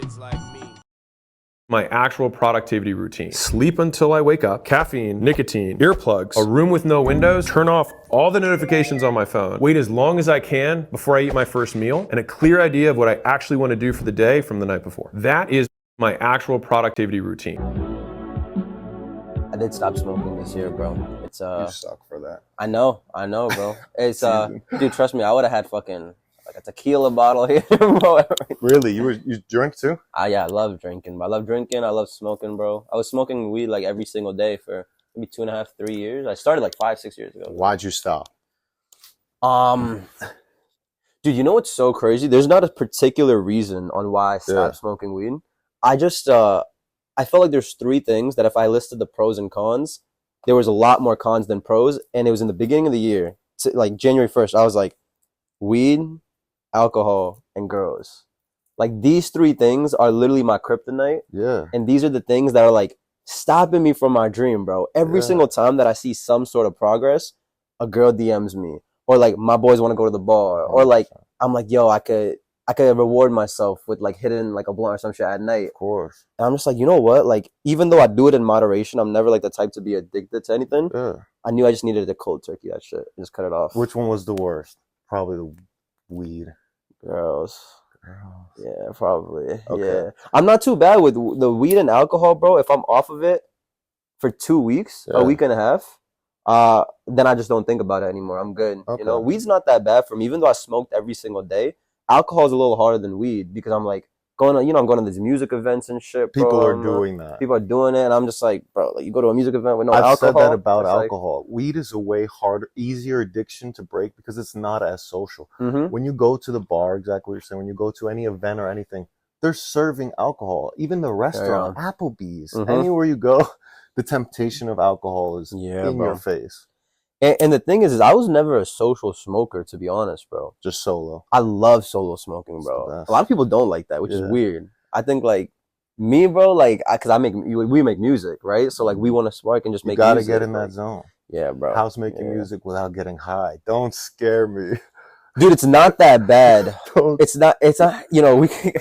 kids like me. My actual productivity routine. Sleep until I wake up, caffeine, nicotine, earplugs, a room with no windows, turn off all the notifications on my phone, wait as long as I can before I eat my first meal, and a clear idea of what I actually want to do for the day from the night before. That is my actual productivity routine. I did stop smoking this year, bro. It's You suck for that. I know, bro. It's dude, trust me, I would have had fucking like a tequila bottle here, bro. Really? You drink too? Yeah, I love drinking. I love drinking. I love smoking, bro. I was smoking weed like every single day for maybe 2.5, 3 years. I started like 5, 6 years ago. Why'd you stop? Dude, you know what's so crazy? There's not a particular reason on why I stopped smoking weed. I just I felt like there's 3 things that if I listed the pros and cons, there was a lot more cons than pros. And it was in the beginning of the year, like January 1st. I was like, weed, alcohol, and girls. Like these 3 things are literally my kryptonite. Yeah. And these are the things that are like stopping me from my dream, bro. Every single time that I see some sort of progress, a girl DMs me. Or like my boys want to go to the bar. Or like I'm like, yo, I could reward myself with like hitting like a blunt or some shit at night. Of course. And I'm just like, you know what? Like even though I do it in moderation, I'm never like the type to be addicted to anything. Yeah. I knew I just needed to cold turkey that shit. Just cut it off. Which one was the worst? Probably the weed. Girls. Yeah, probably. Okay. Yeah. I'm not too bad with the weed and alcohol, bro. If I'm off of it for 2 weeks, a week and a half, then I just don't think about it anymore. I'm good. Okay. You know, weed's not that bad for me. Even though I smoked every single day, alcohol is a little harder than weed because I'm like I'm going to these music events and shit, bro. People are doing that. People are doing it, and I'm just like, bro, like you go to a music event with no I've alcohol. said that about it's alcohol. Like, weed is a way harder, easier addiction to break because it's not as social. Mm-hmm. When you go to the bar, exactly what you're saying, when you go to any event or anything, they're serving alcohol. Even the restaurant, Applebee's, anywhere you go, the temptation of alcohol is in your face. And the thing is I was never a social smoker, to be honest, bro. Just solo. I love solo smoking, bro. A lot of people don't like that, which is weird. I think like me, bro, like because we make music, right? So like we want to spark and just make. You gotta music, get in that zone. Yeah, bro. How's making music without getting high? Don't scare me, dude. It's not that bad. It's not. You know, we can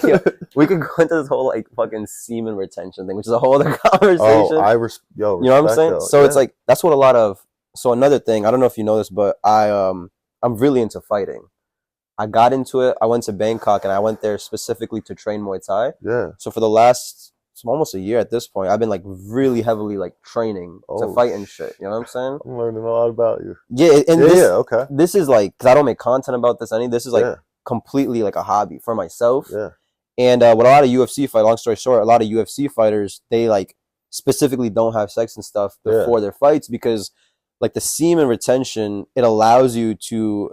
go into this whole like fucking semen retention thing, which is a whole other conversation. Oh, you know what I'm saying? Though. So it's like that's what a lot of. So another thing, I don't know if you know this, but I'm really into fighting. I got into it. I went to Bangkok and I went there specifically to train Muay Thai. Yeah. So for the last almost a year at this point, I've been like really heavily like training to fight and shit. You know what I'm saying? I'm learning a lot about you. Yeah. And okay. This is like, cause I don't make content about this. This is like completely like a hobby for myself. Yeah. And with a lot of UFC fight, long story short, a lot of UFC fighters, they like specifically don't have sex and stuff before their fights because like the semen retention, it allows you to,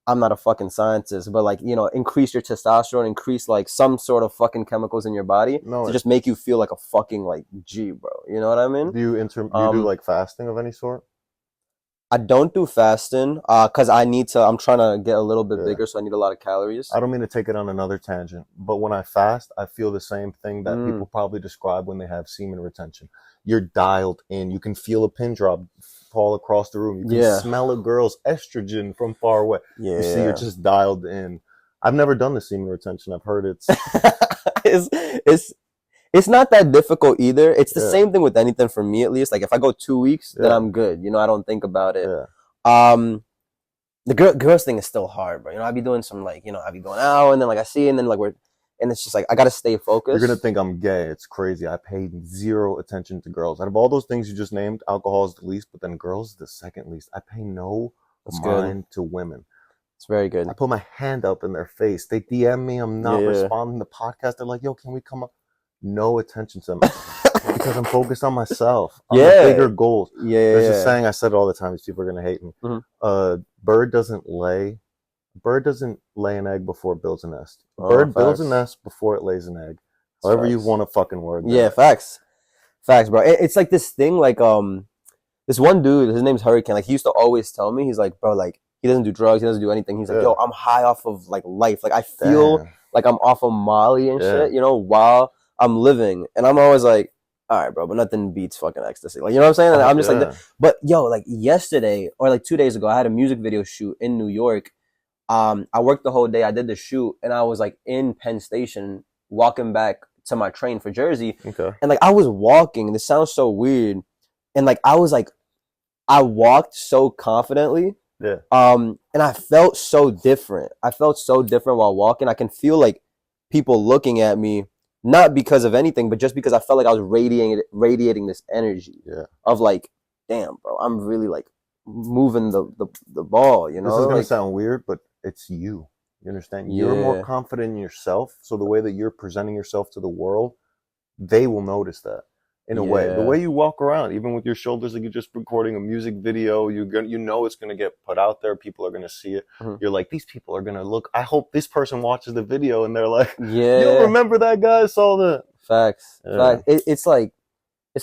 I'm not a fucking scientist, but like, you know, increase your testosterone, increase like some sort of fucking chemicals in your body to just make you feel like a fucking like G, bro. You know what I mean? Do you do like fasting of any sort? I don't do fasting because I'm trying to get a little bit bigger, so I need a lot of calories. I don't mean to take it on another tangent, but when I fast, I feel the same thing that people probably describe when they have semen retention. You're dialed in. You can feel a pin drop fall across the room. You can smell a girl's estrogen from far away. Yeah. You see, you're just dialed in. I've never done the semen retention. I've heard it's not that difficult either. It's the same thing with anything for me, at least. Like if I go 2 weeks, then I'm good. You know, I don't think about it. Yeah. The girls thing is still hard, bro. You know, I be doing some like, you know, I be going out and then like I see and then like and it's just like I gotta stay focused. You're gonna think I'm gay. It's crazy. I paid zero attention to girls. Out of all those things you just named, alcohol is the least, but then girls is the second least. I pay no mind to women. It's very good. I put my hand up in their face. They DM me. I'm not responding to the podcast. They're like, yo, can we come up? No attention to them because I'm focused on myself. On the bigger goals. There's a saying, I said it all the time. These people are gonna hate me. Bird doesn't lay an egg before it builds a nest. A bird builds a nest before it lays an egg. However you want to fucking word that. Yeah, facts, bro. It's like this thing, like this one dude, his name's Hurricane. Like he used to always tell me, he's like, bro, like he doesn't do drugs, he doesn't do anything. He's like, yo, I'm high off of like life. Like I feel like I'm off of Molly and shit, you know, while I'm living. And I'm always like, all right, bro, but nothing beats fucking ecstasy. Like, you know what I'm saying? And I'm just like, but yo, like yesterday or like 2 days ago, I had a music video shoot in New York. I worked the whole day. I did the shoot and I was like in Penn Station walking back to my train for Jersey. Okay. And like I was walking. This sounds so weird, and like I walked so confidently. Yeah. And I felt so different. I felt so different while walking. I can feel like people looking at me, not because of anything, but just because I felt like I was radiating this energy. Yeah. Of like, damn, bro, I'm really like moving the ball. You know, This is gonna like, sound weird, but it's you. You understand? You're more confident in yourself. So the way that you're presenting yourself to the world, they will notice that in a way. The way you walk around, even with your shoulders, like you're just recording a music video, you know it's gonna get put out there. People are gonna see it. Mm-hmm. You're like, these people are gonna look. I hope this person watches the video and they're like, you remember that guy? I saw that. Facts. It's like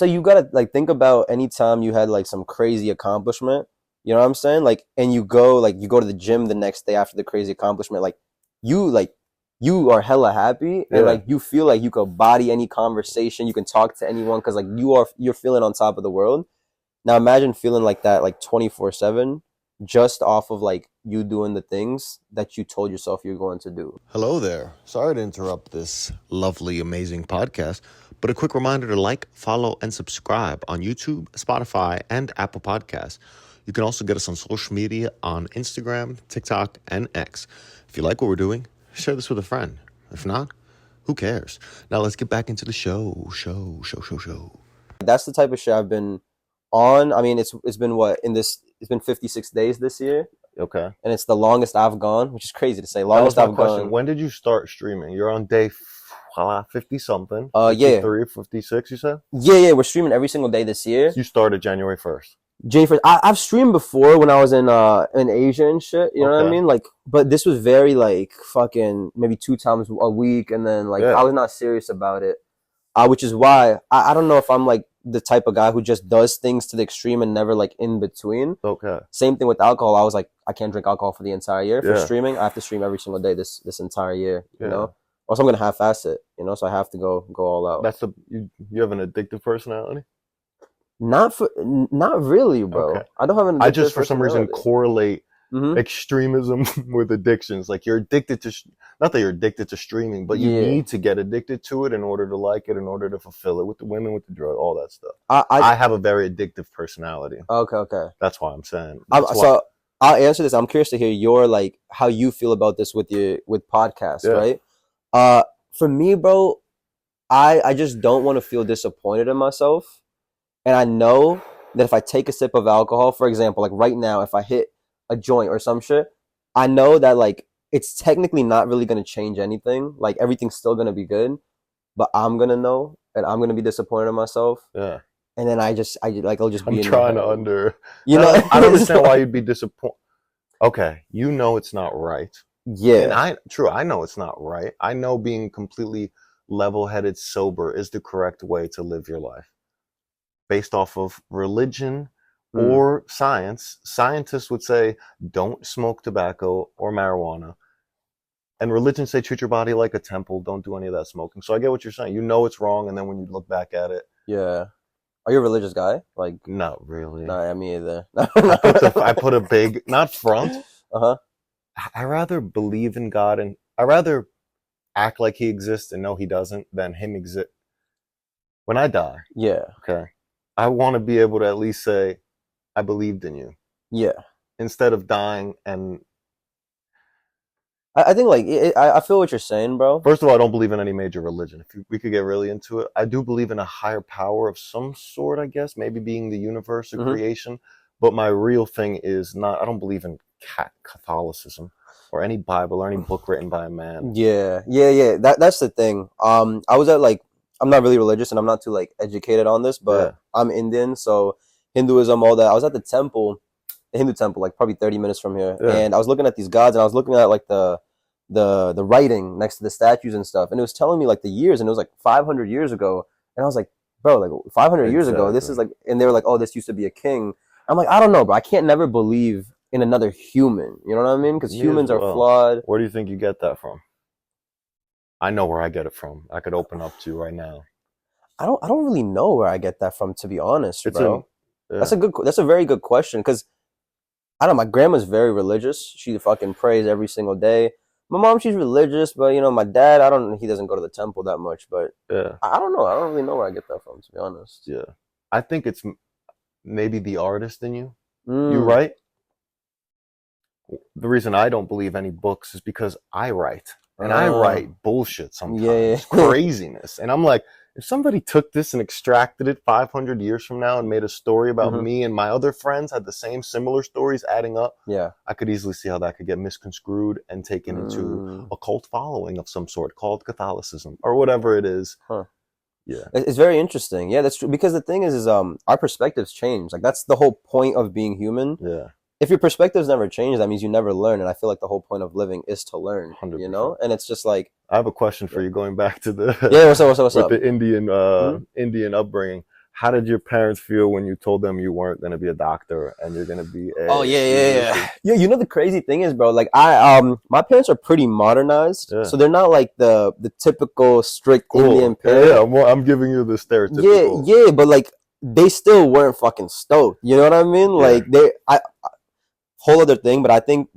you gotta like think about any time you had like some crazy accomplishment. You know what I'm saying? Like, and you go to the gym the next day after the crazy accomplishment. Like you are hella happy and like you feel like you could body any conversation. You can talk to anyone because like you're feeling on top of the world. Now imagine feeling like that like 24/7 just off of like you doing the things that you told yourself you're going to do. Hello there. Sorry to interrupt this lovely, amazing podcast, but a quick reminder to like, follow, and subscribe on YouTube, Spotify, and Apple Podcasts. You can also get us on social media on Instagram, TikTok, and X. If you like what we're doing, share this with a friend. If not, who cares? Now let's get back into the show. That's the type of shit I've been on. I mean, it's been it's been 56 days this year. Okay. And it's the longest I've gone, which is crazy to say. Longest I've gone. When did you start streaming? You're on day 50 something. 53, 56, you said? Yeah, we're streaming every single day this year. You started January 1st. I've streamed before when I was in Asia and shit, you know what I mean? Like, but this was very like fucking maybe 2 times a week, and then like I was not serious about it, which is why I don't know if I'm like the type of guy who just does things to the extreme and never like in between. Okay. Same thing with alcohol. I was like, I can't drink alcohol for the entire year. For streaming, I have to stream every single day this entire year, you know? Or else I'm gonna half-ass it, you know? So I have to go all out. You have an addictive personality? Not really, bro. Okay. I don't have an. I just for some reason correlate extremism with addictions. Like you're addicted to, not that you're addicted to streaming, but you need to get addicted to it in order to like it, in order to fulfill it with the women, with the drug, all that stuff. I have a very addictive personality. Okay. That's why I'm saying. So I'll answer this. I'm curious to hear your like how you feel about this with podcasts, right? For me, bro, I just don't want to feel disappointed in myself. And I know that if I take a sip of alcohol, for example, like right now, if I hit a joint or some shit, I know that like it's technically not really going to change anything. Like everything's still going to be good, but I'm going to know and I'm going to be disappointed in myself. Yeah. And then I'll just be I'm trying to you know, I don't understand why you'd be disappointed. Okay. You know, it's not right. Yeah. And I know it's not right. I know being completely level-headed sober is the correct way to live your life. Based off of religion or science, scientists would say, don't smoke tobacco or marijuana. And religion say, treat your body like a temple. Don't do any of that smoking. So I get what you're saying. You know it's wrong. And then when you look back at it. Yeah. Are you a religious guy? Like, not really. Nah, me either. I put a big, not front. Uh-huh. I rather believe in God and I rather act like he exists and know he doesn't than him exist. When I die. Yeah. Okay. I want to be able to at least say, I believed in you. Yeah. Instead of dying and... I think, like, I feel what you're saying, bro. First of all, I don't believe in any major religion. If we could get really into it. I do believe in a higher power of some sort, I guess. Maybe being the universe or creation. But my real thing is not... I don't believe in Catholicism or any Bible or any book written by a man. Yeah. That's the thing. I was at, like... I'm not really religious and I'm not too like educated on this, but I'm Indian, so Hinduism, all that. I was at the Hindu temple, like probably 30 minutes from here, and I was looking at these gods and I was looking at like the writing next to the statues and stuff, and it was telling me like the years, and it was like 500 years ago, and I was like, bro, like 500 years ago, this is like, and they were like, oh, this used to be a king. I'm like, I don't know, bro. I can't never believe in another human. You know what I mean? Because humans are flawed. Where do you think you get that from? I know where I get it from. I could open up to right now. I don't really know where I get that from, to be honest, bro. That's a very good question, because I don't know, my grandma's very religious. She fucking prays every single day. My mom, she's religious, but you know, my dad, he doesn't go to the temple that much, but Yeah. I don't know. I don't really know where I get that from, to be honest. Yeah. I think it's maybe the artist in you. Mm. You write? The reason I don't believe any books is because I write. And I write bullshit sometimes. Craziness. And I'm like, if somebody took this and extracted it 500 years from now and made a story about me and my other friends had the same similar stories adding up, I could easily see how that could get misconstrued and taken into a cult following of some sort called Catholicism or whatever it is. Yeah. It's very interesting. Yeah, that's true. Because the thing is our perspectives change. Like, that's the whole point of being human. Yeah. If your perspectives never change, that means you never learn. And I feel like the whole point of living is to learn, 100%. You know? And it's just like... I have a question for you going back to the... Yeah, what's up? The Indian upbringing. How did your parents feel when you told them you weren't going to be a doctor and you're going to be a... Oh, yeah. You know, the crazy thing is, bro, like, my parents are pretty modernized. Yeah. So they're not like the typical strict Indian parent. Yeah, well, I'm giving you the stereotypical. Yeah, but like, they still weren't fucking stoked. You know what I mean? Yeah. Like, whole other thing, but I think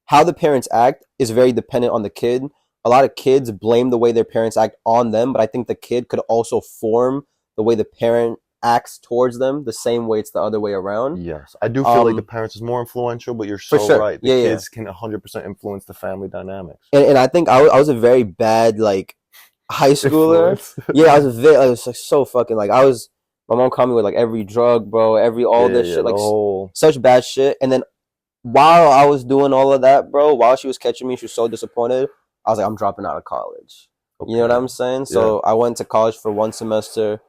how the parents act is very dependent on the kid. A lot of kids blame the way their parents act on them, but I think the kid could also form the way the parent acts towards them the same way it's the other way around. Yes. I do feel like the parents is more influential, but you're so right. The kids can 100% influence the family dynamics. And I think I was a very bad, like, high schooler. I was like so fucking, like, my mom caught me with like every drug, bro, all this shit, like such bad shit. And then while I was doing all of that, bro, while she was catching me, she was so disappointed. I was like, I'm dropping out of college. Okay. You know what I'm saying? So I went to college for 1 semester,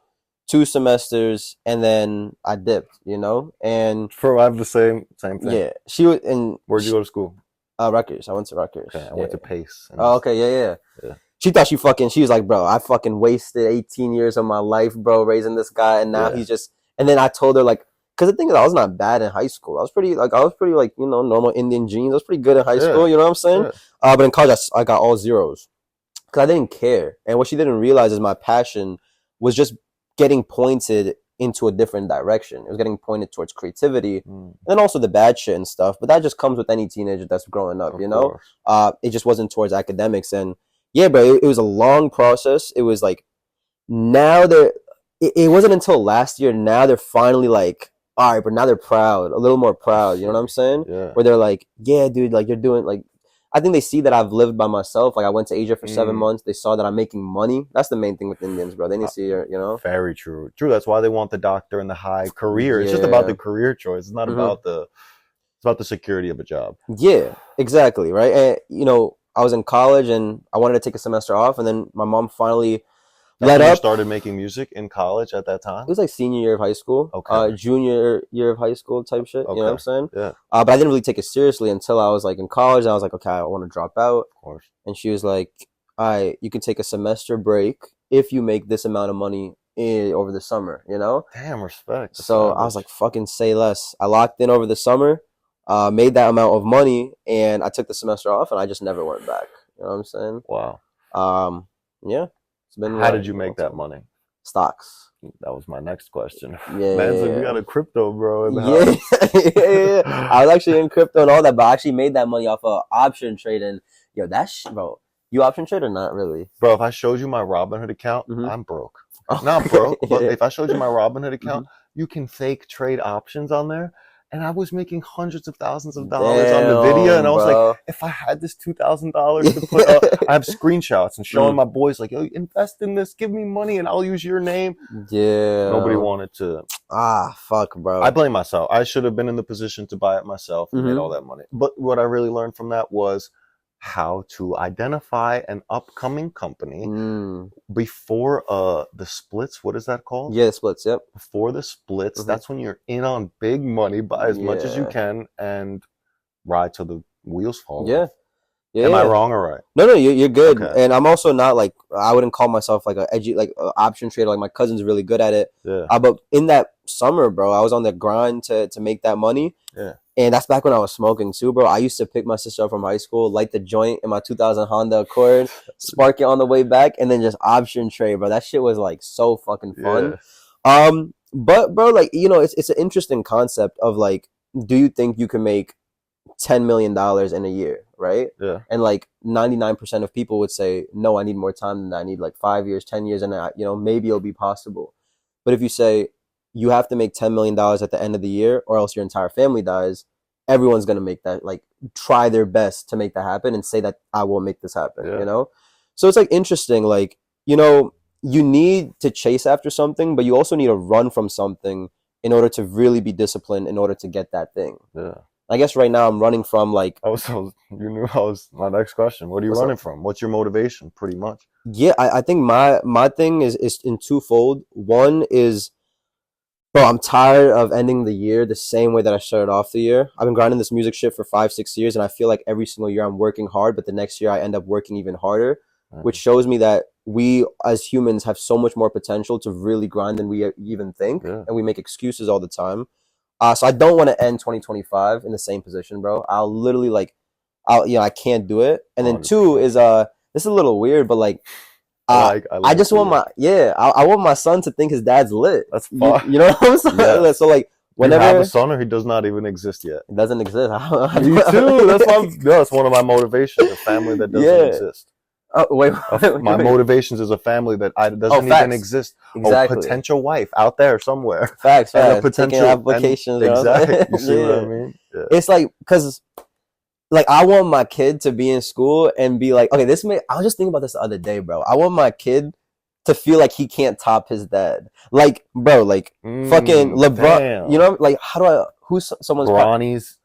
2 semesters, and then I dipped, you know? And I have the same thing. Yeah. She was in... Where'd you go to school? Rutgers. I went to Rutgers. Okay, I went to Pace. Oh, okay, yeah. She thought she was like, bro, I fucking wasted 18 years of my life, bro, raising this guy. And now he's just, and then I told her, like, cause the thing is, I was not bad in high school. I was pretty, you know, normal Indian genes. I was pretty good in high school. You know what I'm saying? But in college, I got all zeros cause I didn't care. And what she didn't realize is my passion was just getting pointed into a different direction. It was getting pointed towards creativity and also the bad shit and stuff. But that just comes with any teenager that's growing up, you know? It just wasn't towards academics. And yeah, bro, it was a long process. It was like, now it wasn't until last year, now they're finally like, all right, but now they're proud, a little more proud, you know what I'm saying? Yeah. Where they're like, yeah, dude, like, you're doing, like, I think they see that I've lived by myself. Like, I went to Asia for 7 months. They saw that I'm making money. That's the main thing with Indians, bro. They need to see, you know? Very true. True, that's why they want the doctor and the high career. It's just about the career choice. It's not about it's about the security of a job. Yeah, exactly, right? And, you know, I was in college and I wanted to take a semester off, and then my mom finally let up. You started making music in college at that time? It was like senior year of high school, junior year of high school type shit. You know what I'm saying? Yeah. But I didn't really take it seriously until I was like in college. And I was like, okay, I want to drop out. Of course. And she was like, all right, you can take a semester break if you make this amount of money over the summer, you know? Damn, respect. So I was like, fucking say less. I locked in over the summer. Made that amount of money, and I took the semester off, and I just never went back. You know what I'm saying? Wow. Yeah. It's been. How did you make that money? Stocks. That was my next question. Yeah. Man's like, we got a crypto, bro. In the house. Yeah. I was actually in crypto and all that, but I actually made that money off of option trading. Yo, bro. You option trade or not really? Bro, if I showed you my Robinhood account, I'm broke. Not broke, but if I showed you my Robinhood account, you can fake trade options on there. And I was making hundreds of thousands of dollars on the video. And I was like, if I had this $2,000 to put up, I have screenshots and showing my boys like, yo, invest in this, give me money and I'll use your name. Yeah. Nobody wanted to. Fuck, bro. I blame myself. I should have been in the position to buy it myself and made all that money. But what I really learned from that was how to identify an upcoming company before the splits. What is that called? Yeah, the splits. Yep. Before the splits, that's when you're in on big money. Buy as much as you can and ride till the wheels fall. Yeah. Yeah. Am I wrong or right? No, you're good. Okay. And I'm also not like, I wouldn't call myself like a option trader. Like my cousin's really good at it. Yeah. But in that summer, bro, I was on the grind to make that money. Yeah. And that's back when I was smoking too, bro. I used to pick my sister up from high school, light the joint in my 2000 Honda Accord, spark it on the way back, and then just option trade, bro. That shit was like so fucking fun. Yeah. But bro, like, you know, it's an interesting concept of like, do you think you can make $10 million in a year, right? Yeah. And like 99% of people would say, no, I need more time than that. I need like 5 years, 10 years, and maybe it'll be possible. But if you say you have to make $10 million at the end of the year or else your entire family dies, everyone's going to make that, like, try their best to make that happen and say that I will make this happen, So it's like interesting, like, you need to chase after something, but you also need to run from something in order to really be disciplined in order to get that thing. Yeah. I guess right now I'm running from like... You knew I was my next question. What are you running from? What's your motivation, pretty much? Yeah, I think my thing is in twofold. One is, bro, I'm tired of ending the year the same way that I started off the year. I've been grinding this music shit for 5-6 years, and I feel like every single year I'm working hard, but the next year I end up working even harder, which shows me that we as humans have so much more potential to really grind than we even think, and we make excuses all the time. So I don't want to end 2025 in the same position, bro. I'll literally I can't do it. And then 2 is this is a little weird, but like I just want I want my son to think his dad's lit. That's fine. You know what I'm saying? Yeah. So like whenever you have a son, or he does not even exist yet. It doesn't exist. Me too. That's one of my motivations. A family that doesn't exist. Oh, wait. My motivations is a family that doesn't even exist. Exactly. A potential wife out there somewhere. Facts. A potential applications. Exactly. You see what I mean? Yeah. It's like, because like I want my kid to be in school and be like, okay, I was just thinking about this the other day, bro. I want my kid to feel like he can't top his dad. Like, bro, like fucking LeBron. Damn. Like who's someone's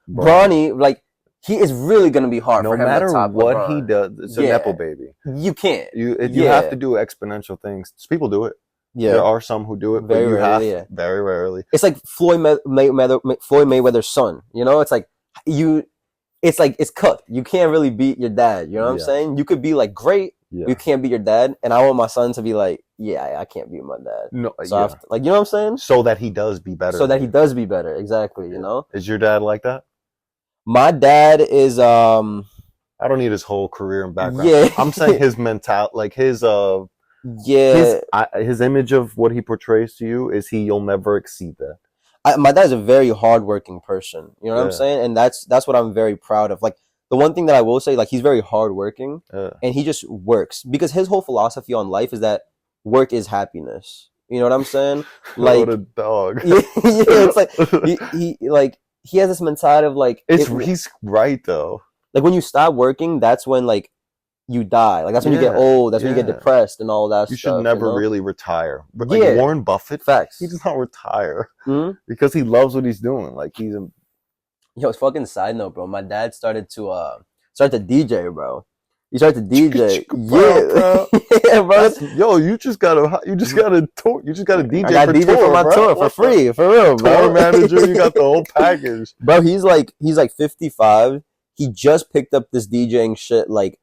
Bronny, like. He is really going to be hard for him to top. No matter what LeBron. he does, it's a Nepo baby. You can't. You have to do exponential things. People do it. Yeah. There are some who do it, very rarely, very rarely. It's like Floyd Mayweather's son. It's like it's cooked. You can't really beat your dad. You know what I'm saying? You could be like great. You can't beat your dad. And I want my son to be like, I can't beat my dad. No, so I have to, like, you know what I'm saying? So that he does be better. Exactly. You know? Is your dad like that? My dad is I don't need his whole career and background. Yeah. I'm saying his mentality, like his image of what he portrays to you is you'll never exceed that. My dad's a very hardworking person. You know what I'm saying? And that's what I'm very proud of. Like, the one thing that I will say, like, he's very hardworking and he just works, because his whole philosophy on life is that work is happiness. You know what I'm saying? Like, what a dog. It's like he has this mentality of like, he's right though. Like, when you stop working, that's when like you die. Like, that's when you get old. That's when you get depressed and all that. You should never really retire. But like Warren Buffett, facts. He does not retire because he loves what he's doing. Like, Yo, it's fucking side note, bro. My dad started to DJ, bro. He started to DJ. Bro. Yeah, bro. Yo, you just got a DJ. I got DJ for my tour for free, for real, bro. Tour manager, you got the whole package, bro. He's like 55. He just picked up this DJing shit like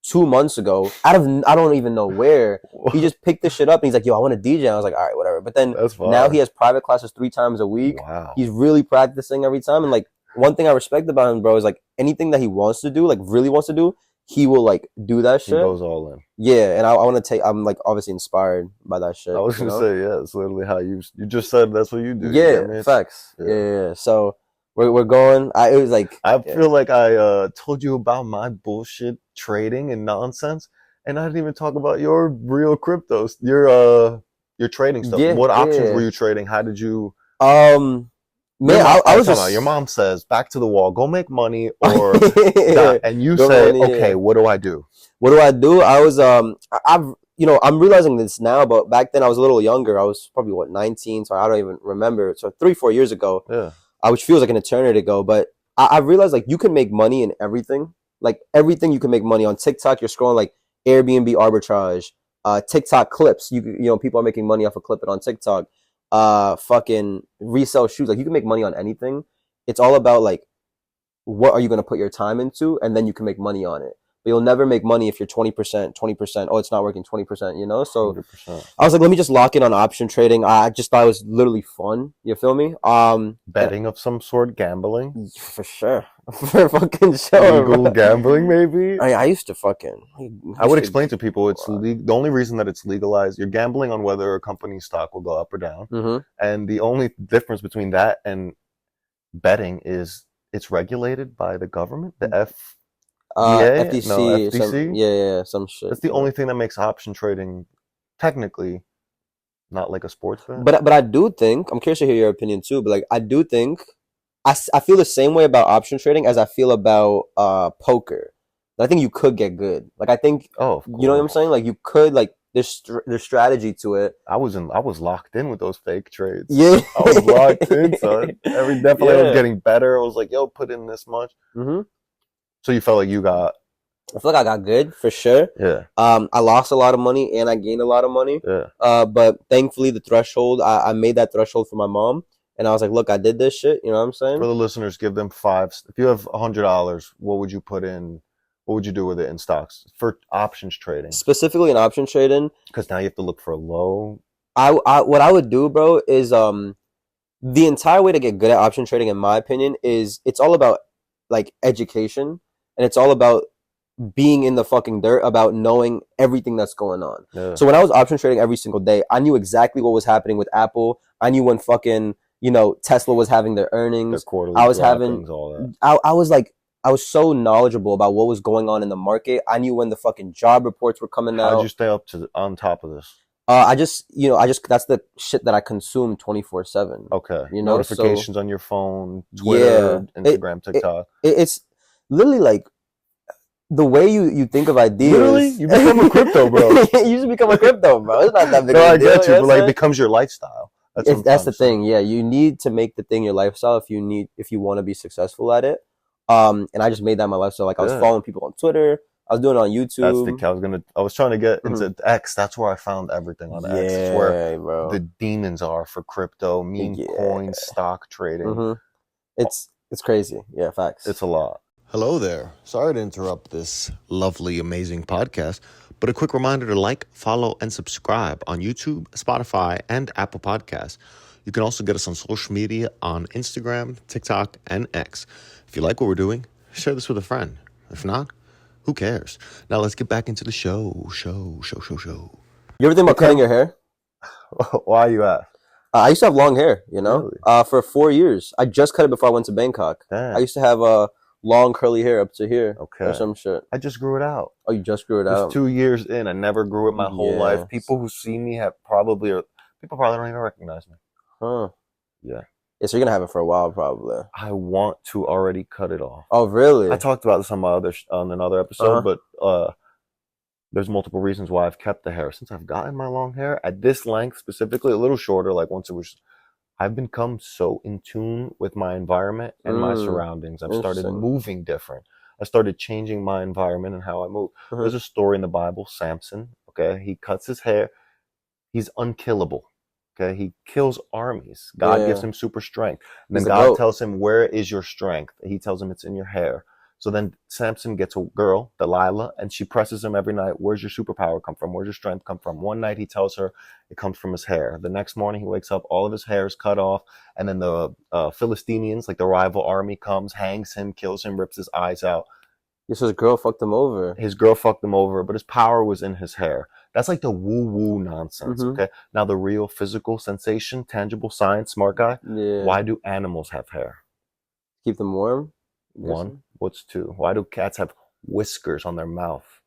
2 months ago out of I don't even know where. He just picked this shit up and he's like, yo, I want to DJ. I was like, all right, whatever. But then now he has private classes 3 times a week. Wow. He's really practicing every time. And like, one thing I respect about him, bro, is like anything that he wants to do, like really wants to do, he will like do that shit. He goes all in. Yeah, and I want to I'm like obviously inspired by that shit. I was gonna say, it's literally how you just said that's what you do. Yeah, you know what I mean? Facts. Yeah. So we're going. It was like I feel like I told you about my bullshit trading and nonsense, and I didn't even talk about your real cryptos, your trading stuff. What options were you trading? How did you? Man, I was just... Your mom says, back to the wall, go make money, or die. And you say, okay, what do I do? What do I do? I was, I'm realizing this now, but back then I was a little younger. I was probably 19, so I don't even remember. So 3-4 years ago, which feels like an eternity ago, but I realized like you can make money in everything. Like everything you can make money on. TikTok, you're scrolling like Airbnb arbitrage, TikTok clips. You know, people are making money off of clipping on TikTok. Fucking resell shoes. Like, you can make money on anything. It's all about like, what are you going to put your time into, and then you can make money on it. But you'll never make money if you're 20%. Oh, it's not working, 20%, you know? So 100%. I was like, let me just lock in on option trading. I just thought it was literally fun. You feel me? Betting of some sort, gambling? For sure. For fucking sure. Legal gambling, maybe? I used to fucking... I would explain to people, it's the only reason that it's legalized, you're gambling on whether a company's stock will go up or down. Mm-hmm. And the only difference between that and betting is it's regulated by the government, the FTC, No, FTC? Some shit. That's the only thing that makes option trading technically not like a sports bet. But I do think, I'm curious to hear your opinion too, but like I do think I feel the same way about option trading as I feel about poker. I think you could get good. Like I think, you know what I'm saying? Like you could, like there's strategy to it. I was locked in with those fake trades. Yeah, I was locked in, son. I was getting better. I was like, yo, put in this much. Mm-hmm. So you felt like you got? I feel like I got good for sure. Yeah. I lost a lot of money and I gained a lot of money. Yeah. But thankfully the threshold, I made that threshold for my mom, and I was like, look, I did this shit. You know what I'm saying? For the listeners, give them $5. If you have $100, what would you put in? What would you do with it in stocks for options trading? Specifically in option trading, because now you have to look for a low. What I would do, bro, is the entire way to get good at option trading, in my opinion, is it's all about like education, and it's all about being in the fucking dirt, about knowing everything that's going on. Yeah. So when I was option trading every single day, I knew exactly what was happening with Apple. I knew when fucking, you know, Tesla was having their earnings. Their quarterly I was having all that. I was so knowledgeable about what was going on in the market. I knew when the fucking job reports were coming out. How did you stay on top of this? That's the shit that I consume 24/7. Okay. You know, notifications on your phone, Twitter, Instagram, TikTok. It's literally like the way you think of ideas. Literally, you become a crypto, bro. You just become a crypto, bro. It's not that big. No, I get you, but like, it becomes your lifestyle. That's the thing. Yeah, you need to make the thing your lifestyle if you want to be successful at it. And I just made that my lifestyle. Like I was following people on Twitter. I was doing it on YouTube. I was trying to get into X. That's where I found everything on X. It's where bro. the demons are for crypto, meme coins, stock trading. Mm-hmm. It's crazy. Yeah, facts. It's a lot. Hello there. Sorry to interrupt this lovely, amazing podcast, but a quick reminder to like, follow, and subscribe on YouTube, Spotify, and Apple Podcasts. You can also get us on social media on Instagram, TikTok, and X. If you like what we're doing, share this with a friend. If not, who cares? Now let's get back into the show. You ever think about cutting your hair? Why are you at? I used to have long hair, you know, really? For 4 years. I just cut it before I went to Bangkok. Damn. I used to have long curly hair up to here. Okay. Or some shit. I just grew it out. Oh, you just grew it out? 2 years in. I never grew it my whole life. People who see me probably don't even recognize me. Huh. Yeah. Yeah, so you're going to have it for a while, probably. I want to already cut it off. Oh, really? I talked about this on another episode, but there's multiple reasons why I've kept the hair. Since I've gotten my long hair, at this length specifically, a little shorter, like once it was, I've become so in tune with my environment and my surroundings. I've started moving different. I started changing my environment and how I move. There's a story in the Bible, Samson, okay? He cuts his hair. He's unkillable. Okay, he kills armies. God gives him super strength. And then God tells him, where is your strength? He tells him it's in your hair. So then Samson gets a girl, Delilah, and she presses him every night. Where's your superpower come from? Where's your strength come from? One night he tells her it comes from his hair. The next morning he wakes up, all of his hair is cut off. And then the Philistines, like the rival army, comes, hangs him, kills him, rips his eyes out. Yeah, so his girl fucked him over. His girl fucked him over, but his power was in his hair. That's like the woo-woo nonsense, okay? Now the real physical sensation, tangible science, smart guy. Yeah. Why do animals have hair? Keep them warm? One. What's two? Why do cats have whiskers on their mouth?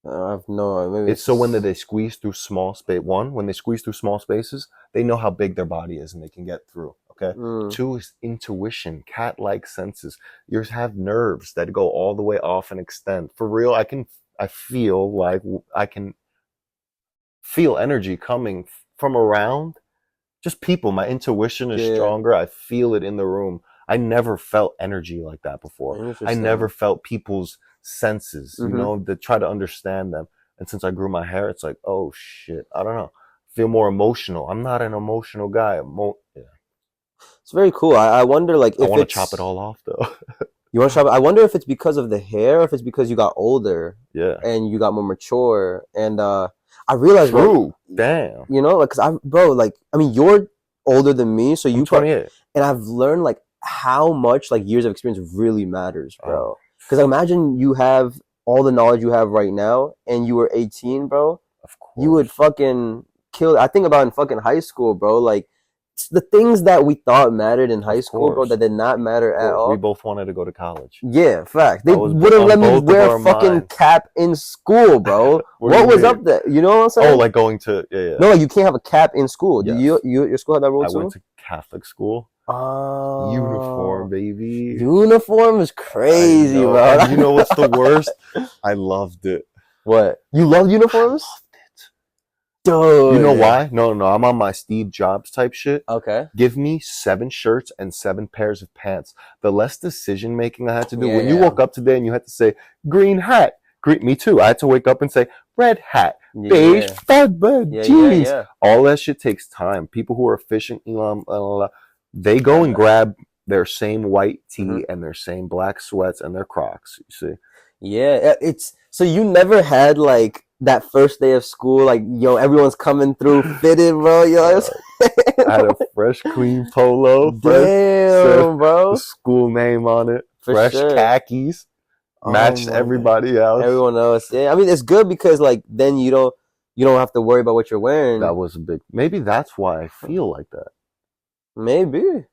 I have no idea. It's so when they squeeze through small space. One, when they squeeze through small spaces, they know how big their body is and they can get through. Okay. Two is intuition, cat-like senses. Yours have nerves that go all the way off and extend. For real, I feel like I can feel energy coming from around. Just people. My intuition is stronger. I feel it in the room. I never felt energy like that before. I never felt people's senses, you know, to try to understand them. And since I grew my hair, it's like, oh shit, I don't know. I feel more emotional. I'm not an emotional guy. It's very cool. I wonder, like, if I want to chop it all off, though. You want to chop it? I wonder if it's because of the hair, or if it's because you got older, and you got more mature. And I realized, true, damn, you know, like, you're older than me, so I'm 28, and I've learned like how much like years of experience really matters, bro. Because imagine you have all the knowledge you have right now, and you were 18, bro. Of course, you would fucking kill. I think about in fucking high school, bro, like. the things that we thought mattered in high school, bro, course. that did not matter at all. We both wanted to go to college. Yeah, fact. They That was wouldn't on let me both of wear our a fucking minds. cap in school, bro. What do What you was mean? up there? You know what I'm saying? Oh, like going to yeah. No, like you can't have a cap in school. Yes. Your school had that rule I too? went to Catholic school. Oh. Uniform, baby. Uniform is crazy, I know. bro. And you know what's the worst? I loved it. What? You love uniforms? Dude. You know why? No, I'm on my Steve Jobs type shit. Okay. Give me 7 shirts and 7 pairs of pants. The less decision making I had to do. When you Yeah. woke up today and you had to say green hat, me too. I had to wake up and say red hat, beige flatbed jeans. Yeah. All that shit takes time. People who are efficient, they go and grab their same white tee and their same black sweats and their Crocs. You see? Yeah, it's so you never had like that first day of school, like yo, everyone's coming through fitted, bro. Yo, I had a fresh, clean polo. damn, bro. The school name on it. For Fresh sure. khakis. Matched my everybody else. Everyone else, yeah. I mean, it's good because like then you don't have to worry about what you're wearing. That was a big. Maybe that's why I feel like that. Maybe.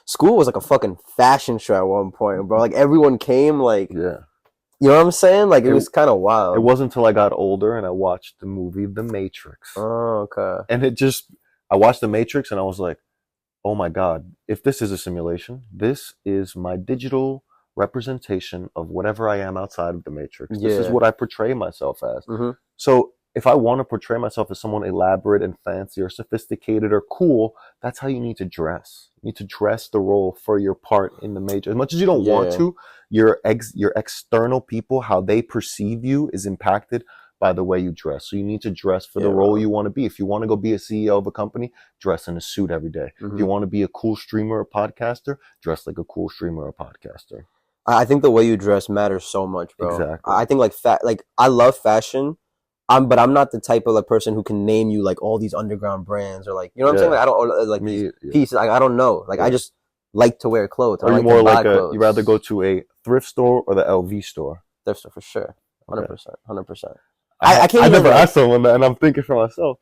School was like a fucking fashion show at one point, bro. Like everyone came, like Yeah. you know what I'm saying? Like it was kind of wild. It wasn't until I got older and I watched the movie The Matrix. Oh, okay. And I watched The Matrix and I was like, oh my God, if this is a simulation, this is my digital representation of whatever I am outside of The Matrix. This is Yeah. what I portray myself as. Mm-hmm. So if I want to portray myself as someone elaborate and fancy or sophisticated or cool, that's how you need to dress. You need to dress the role for your part in the Matrix. As much as you don't want to, your external people, how they perceive you is impacted by the way you dress. So you need to dress for the role you want to be. If you want to go be a CEO of a company, dress in a suit every day. If you want to be a cool streamer or podcaster, dress like a cool streamer or podcaster. I think the way you dress matters so much, bro. Exactly. I think like I love fashion. But I'm not the type of like person who can name you like all these underground brands or like you know what I'm saying. Like I don't like these pieces. Like I don't know. Like I just like to wear clothes. Are you more like you rather go to a thrift store or the LV store? Thrift store for sure. 100%. 100%. I can't. I never asked someone that, and I'm thinking for myself.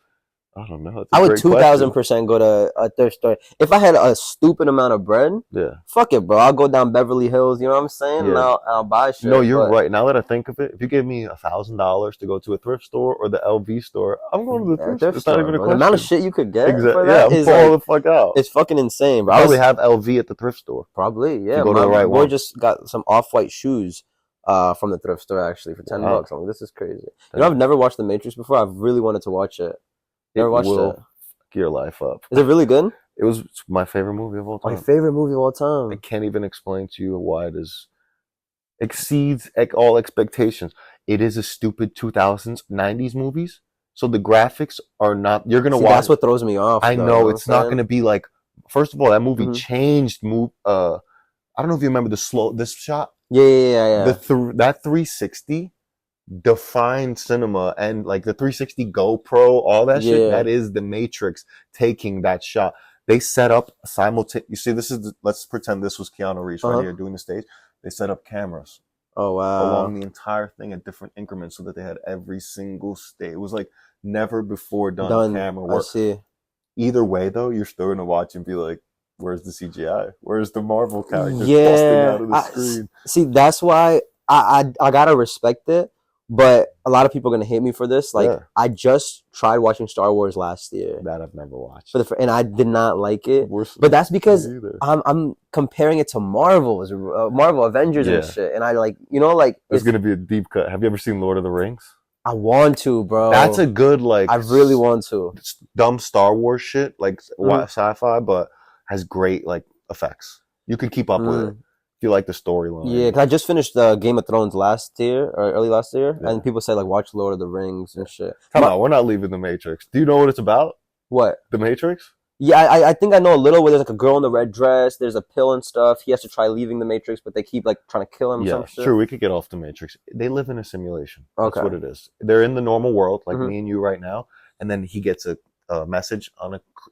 I don't know. I would 2,000% go to a thrift store if I had a stupid amount of bread. Yeah. Fuck it, bro. I'll go down Beverly Hills. You know what I'm saying? And I'll buy shit. No, you're right. Now that I think of it, if you gave me $1,000 to go to a thrift store or the LV store, I'm going to the thrift store. It's not even a question. The amount of shit you could get for yeah, that is pull the fuck out. It's fucking insane, bro. I probably have LV at the thrift store. Probably, yeah. Go to the right boy one. just got some off-white shoes from the thrift store actually for $10. I'm like, this is crazy. You know, I've never watched The Matrix before. I've really wanted to watch it. Never watched it. Your life up. Is it really good? It was my favorite movie of all time. My favorite movie of all time. I can't even explain to you why it exceeds all expectations. It is a stupid 2000s, 90s movies. So the graphics are not, you're going to watch. That's what throws me off. I know, it's not going to be like, first of all, that movie changed, I don't know if you remember this shot. Yeah. That 360 defined cinema, and like the 360 GoPro, all that shit, that is the Matrix taking that shot. They set up you see, let's pretend this was Keanu Reeves right here doing the stage. They set up cameras along the entire thing at different increments so that they had every single stage. It was like never before done camera work. I see. Either way though, you're still gonna watch and be like, where's the CGI? Where's the Marvel characters busting out of the screen? See, that's why I gotta respect it. But a lot of people are gonna hate me for this. Like, I just tried watching Star Wars last year. That I've never watched, and I did not like it. But that's because I'm comparing it to Marvel Avengers and shit. And I like, it's gonna be a deep cut. Have you ever seen Lord of the Rings? I want to, bro. That's a good I really want to. Dumb Star Wars shit, like sci-fi, but has great effects. You can keep up with it. You like the storyline. Yeah, because I just finished Game of Thrones early last year, and people say watch Lord of the Rings and shit. Come on, we're not leaving the Matrix. Do you know what it's about? What? The Matrix? Yeah, I think I know a little. Where there's a girl in the red dress. There's a pill and stuff. He has to try leaving the Matrix, but they keep trying to kill him. Yeah, shit. Sure. We could get off the Matrix. They live in a simulation. Okay. That's what it is. They're in the normal world, like me and you right now, and then he gets a message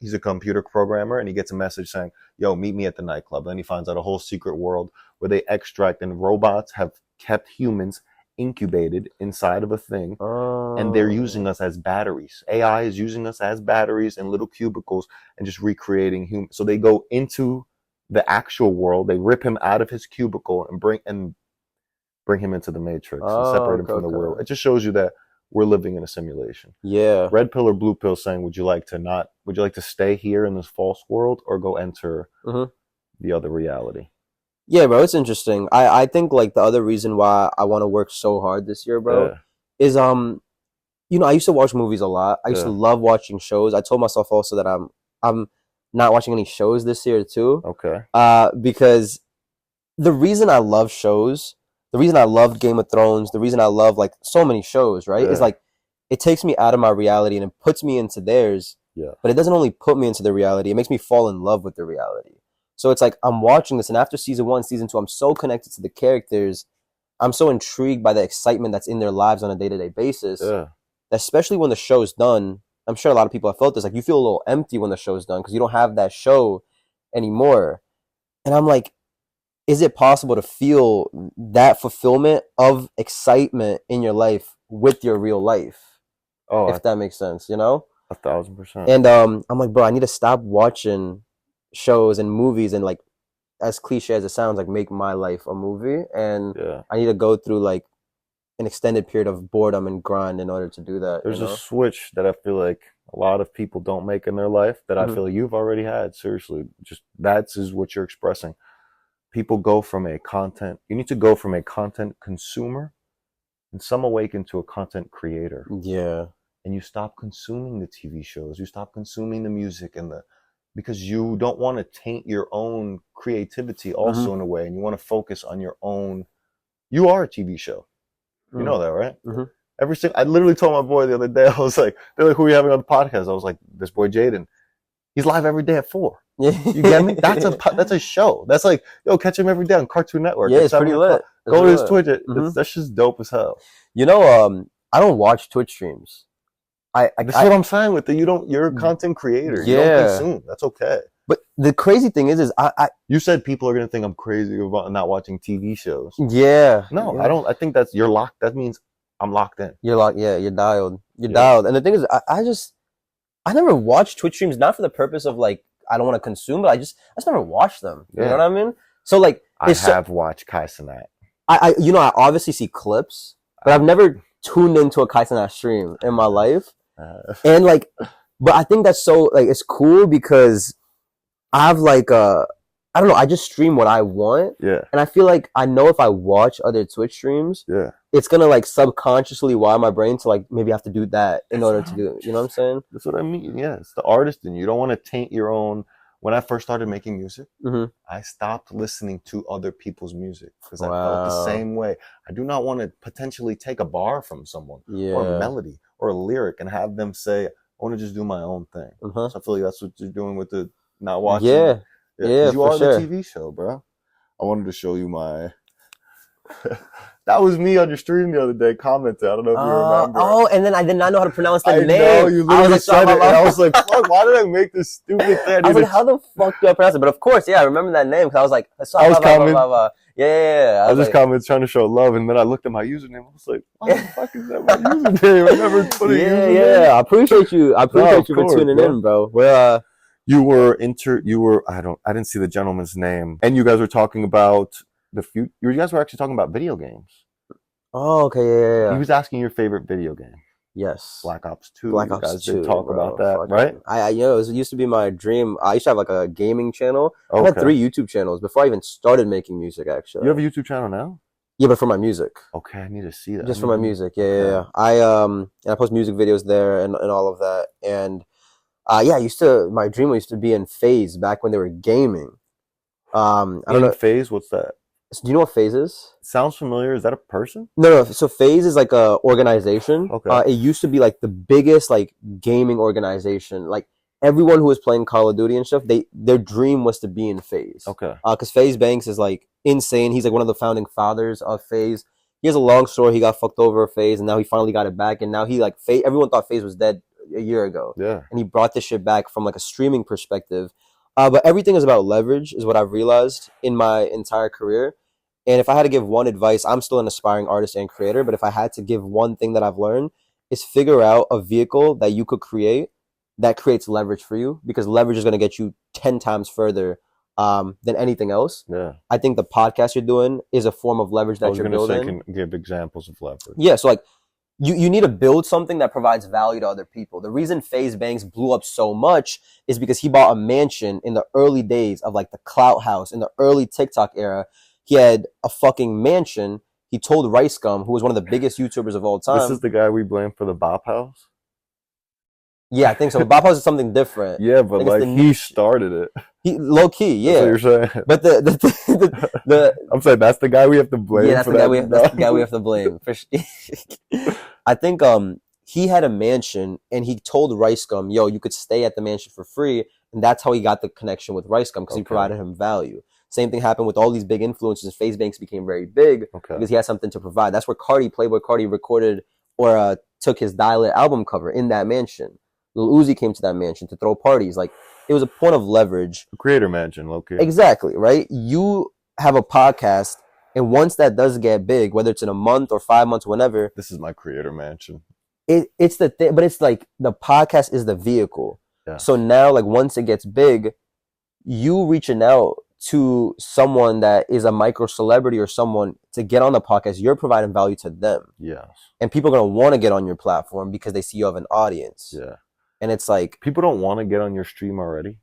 he's a computer programmer, and he gets a message saying, yo, meet me at the nightclub. Then he finds out a whole secret world where they extract, and robots have kept humans incubated inside of a thing, and they're using us as batteries. AI is using us as batteries in little cubicles and just recreating humans. So they go into the actual world, they rip him out of his cubicle and bring him into the matrix and separate him from the world. It just shows you that we're living in a simulation. Yeah. Red pill or blue pill saying, would you like to stay here in this false world or go enter the other reality? Yeah, bro, it's interesting. I think like the other reason why I want to work so hard this year, bro, is you know, I used to watch movies a lot. I used to love watching shows. I told myself also that I'm not watching any shows this year too. Okay. Because the reason I love shows, the reason I love Game of Thrones, the reason I love like so many shows, right, is like it takes me out of my reality and it puts me into theirs. Yeah. But it doesn't only put me into the reality; it makes me fall in love with the reality. So it's like I'm watching this, and after season 1, season 2, I'm so connected to the characters. I'm so intrigued by the excitement that's in their lives on a day-to-day basis. Yeah. Especially when the show's done. I'm sure a lot of people have felt this. Like you feel a little empty when the show's done because you don't have that show anymore. And I'm like, is it possible to feel that fulfillment of excitement in your life with your real life? Oh, if that makes sense, you know? 1,000%. And I'm like, bro, I need to stop watching shows and movies and like, as cliche as it sounds, like make my life a movie. And I need to go through like an extended period of boredom and grind in order to do that. There's a switch that I feel like a lot of people don't make in their life that I feel like you've already had. Seriously, just that is what you're expressing. People go from you need to go from a content consumer and some awaken to a content creator. Yeah. And you stop consuming the TV shows, you stop consuming the music because you don't want to taint your own creativity also in a way, and you want to focus on your own. You are a TV show. You know that, right? I literally told my boy the other day, I was like, they're like, who are you having on the podcast? I was like, this boy Jaden. He's live every day at 4. You get me? That's a show. That's like, yo, catch him every day on Cartoon Network. Yeah, it's pretty lit. Go to his Twitch. That's just dope as hell. You know, I don't watch Twitch streams. That's what I'm saying with it. You're a content creator. You don't consume. That's okay. But the crazy thing is you said people are gonna think I'm crazy about not watching TV shows. Yeah. No, I don't. I think you're locked. That means I'm locked in. You're locked. Yeah, you're dialed. You're dialed. And the thing is, I never watched Twitch streams, not for the purpose of like I don't want to consume, but I just never watched them. You know what I mean? So like I have watched Kai Cenat. I obviously see clips, but I've never tuned into a Kai Cenat stream in my life. And like, but I think that's so like it's cool because I've like I don't know, I just stream what I want. Yeah. And I feel like I know if I watch other Twitch streams, it's gonna like subconsciously wire my brain to like maybe have to do that in order to do it. You know what I'm saying? That's what I mean. Yeah, it's the artist in you. You don't want to taint your own. When I first started making music, I stopped listening to other people's music because I felt the same way. I do not want to potentially take a bar from someone or a melody or a lyric and have them say, I want to just do my own thing. So I feel like that's what you're doing with the not watching. Yeah, you are the TV show, bro. I wanted to show you my... That was me on your stream the other day commenting. I don't know if you remember. Oh, and then I did not know how to pronounce the name. I know, you literally said it, and I was like, fuck, why did I make this stupid thing? I was like, how the fuck do I pronounce it? But of course, I remember that name, because I was like, I was commenting. Yeah. I was just commenting, trying to show love, and then I looked at my username. I was like, why the fuck is that my username? I never put a username. Yeah, I appreciate you. I appreciate you for tuning in, bro. Well, I didn't see the gentleman's name. And you guys were talking about you guys were actually talking about video games. Oh, okay, yeah. He was asking your favorite video game. Yes. Black Ops 2. Black you Ops guys 2, did talk about that, right? It used to be my dream. I used to have like a gaming channel. I had 3 YouTube channels before I even started making music, actually. You have a YouTube channel now? Yeah, but for my music. Okay, I need to see that. Just for my music, yeah. I post music videos there and all of that. And my dream used to be in FaZe back when they were gaming. I don't know. FaZe, what's that? Do you know what FaZe is? Sounds familiar. Is that a person? No. So FaZe is like a organization. Okay. It used to be like the biggest like gaming organization. Like everyone who was playing Call of Duty and stuff, their dream was to be in FaZe. Okay. Because FaZe Banks is like insane. He's like one of the founding fathers of FaZe. He has a long story. He got fucked over at FaZe, and now he finally got it back. And now he like everyone thought FaZe was dead a year ago. Yeah. And he brought this shit back from like a streaming perspective. But everything is about leverage, is what I've realized in my entire career. And if I had to give one advice, I'm still an aspiring artist and creator, but if I had to give one thing that I've learned, is figure out a vehicle that you could create that creates leverage for you, because leverage is going to get you 10 times further than anything else. Yeah. I think the podcast you're doing is a form of leverage that you're building. Can give examples of leverage. Yeah, so like you need to build something that provides value to other people. The reason FaZe Banks blew up so much is because he bought a mansion in the early days of like the Clout House, in the early TikTok era. He had a fucking mansion. He told Rice Gum, who was one of the biggest YouTubers of all time. This is the guy we blame for the Bop House? Yeah, I think so. Bop House is something different. Yeah, but like he started it. He low key, yeah. That's what you're saying. But the I'm saying that's the guy we have to blame. Yeah, that's the guy we have to blame. I think he had a mansion, and he told Rice Gum, "Yo, you could stay at the mansion for free," and that's how he got the connection with Rice Gum, because he provided him value. Same thing happened with all these big influencers. FaZe Banks became very big because he had something to provide. That's where Playboy Cardi recorded or took his Dial-It album cover in that mansion. Lil Uzi came to that mansion to throw parties. Like, it was a point of leverage. Creator mansion, low-key. Exactly, right? You have a podcast, and once that does get big, whether it's in a month or 5 months, whenever. This is my creator mansion. It's the thing, but it's like the podcast is the vehicle. Yeah. So now, like, once it gets big, you reaching out to someone that is a micro celebrity or someone to get on the podcast, you're providing value to them. Yes. And people are going to want to get on your platform because they see you have an audience. Yeah. And it's like, people don't want to get on your stream already.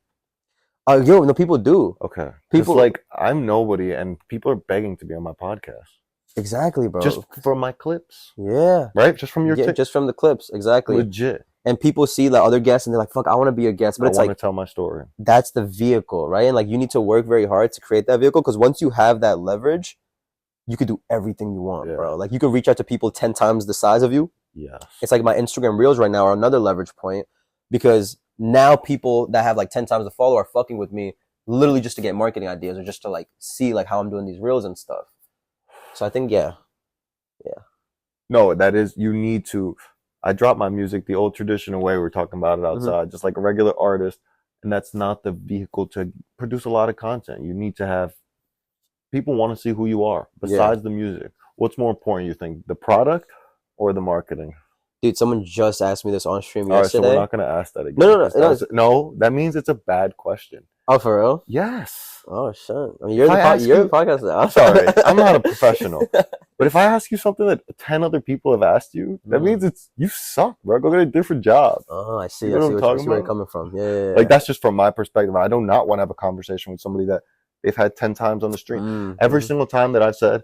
No, people do. Okay. People like, I'm nobody and people are begging to be on my podcast. Exactly, bro. Just from my clips. Yeah. Right? Just from your just from the clips. Exactly. Legit. And people see the other guests and they're like, fuck, I want to be a guest. But it's like, I want to tell my story. That's the vehicle, right? And like, you need to work very hard to create that vehicle, because once you have that leverage, you could do everything you want, bro. Like, you can reach out to people 10 times the size of you. Yes. It's like my Instagram Reels right now are another leverage point, because now people that have like 10 times the follower are fucking with me literally just to get marketing ideas or just to like see like how I'm doing these Reels and stuff. So I think, yeah. No, that is, you need to, I drop my music the old traditional way. We're talking about it outside, just like a regular artist. And that's not the vehicle to produce a lot of content. You need to have, people want to see who you are besides the music. What's more important, you think, the product or the marketing? Dude, someone just asked me this on stream yesterday. All right, so we're not going to ask that again. No, that means it's a bad question. Oh, for real? Yes. Oh, shit. I mean, you're the podcast now. I'm sorry. I'm not a professional. But if I ask you something that 10 other people have asked you, that means you suck, bro. Go get a different job. Oh, I see. You know where you're coming from. Yeah. Like, that's just from my perspective. I do not want to have a conversation with somebody that they've had 10 times on the stream. Every single time that I've said,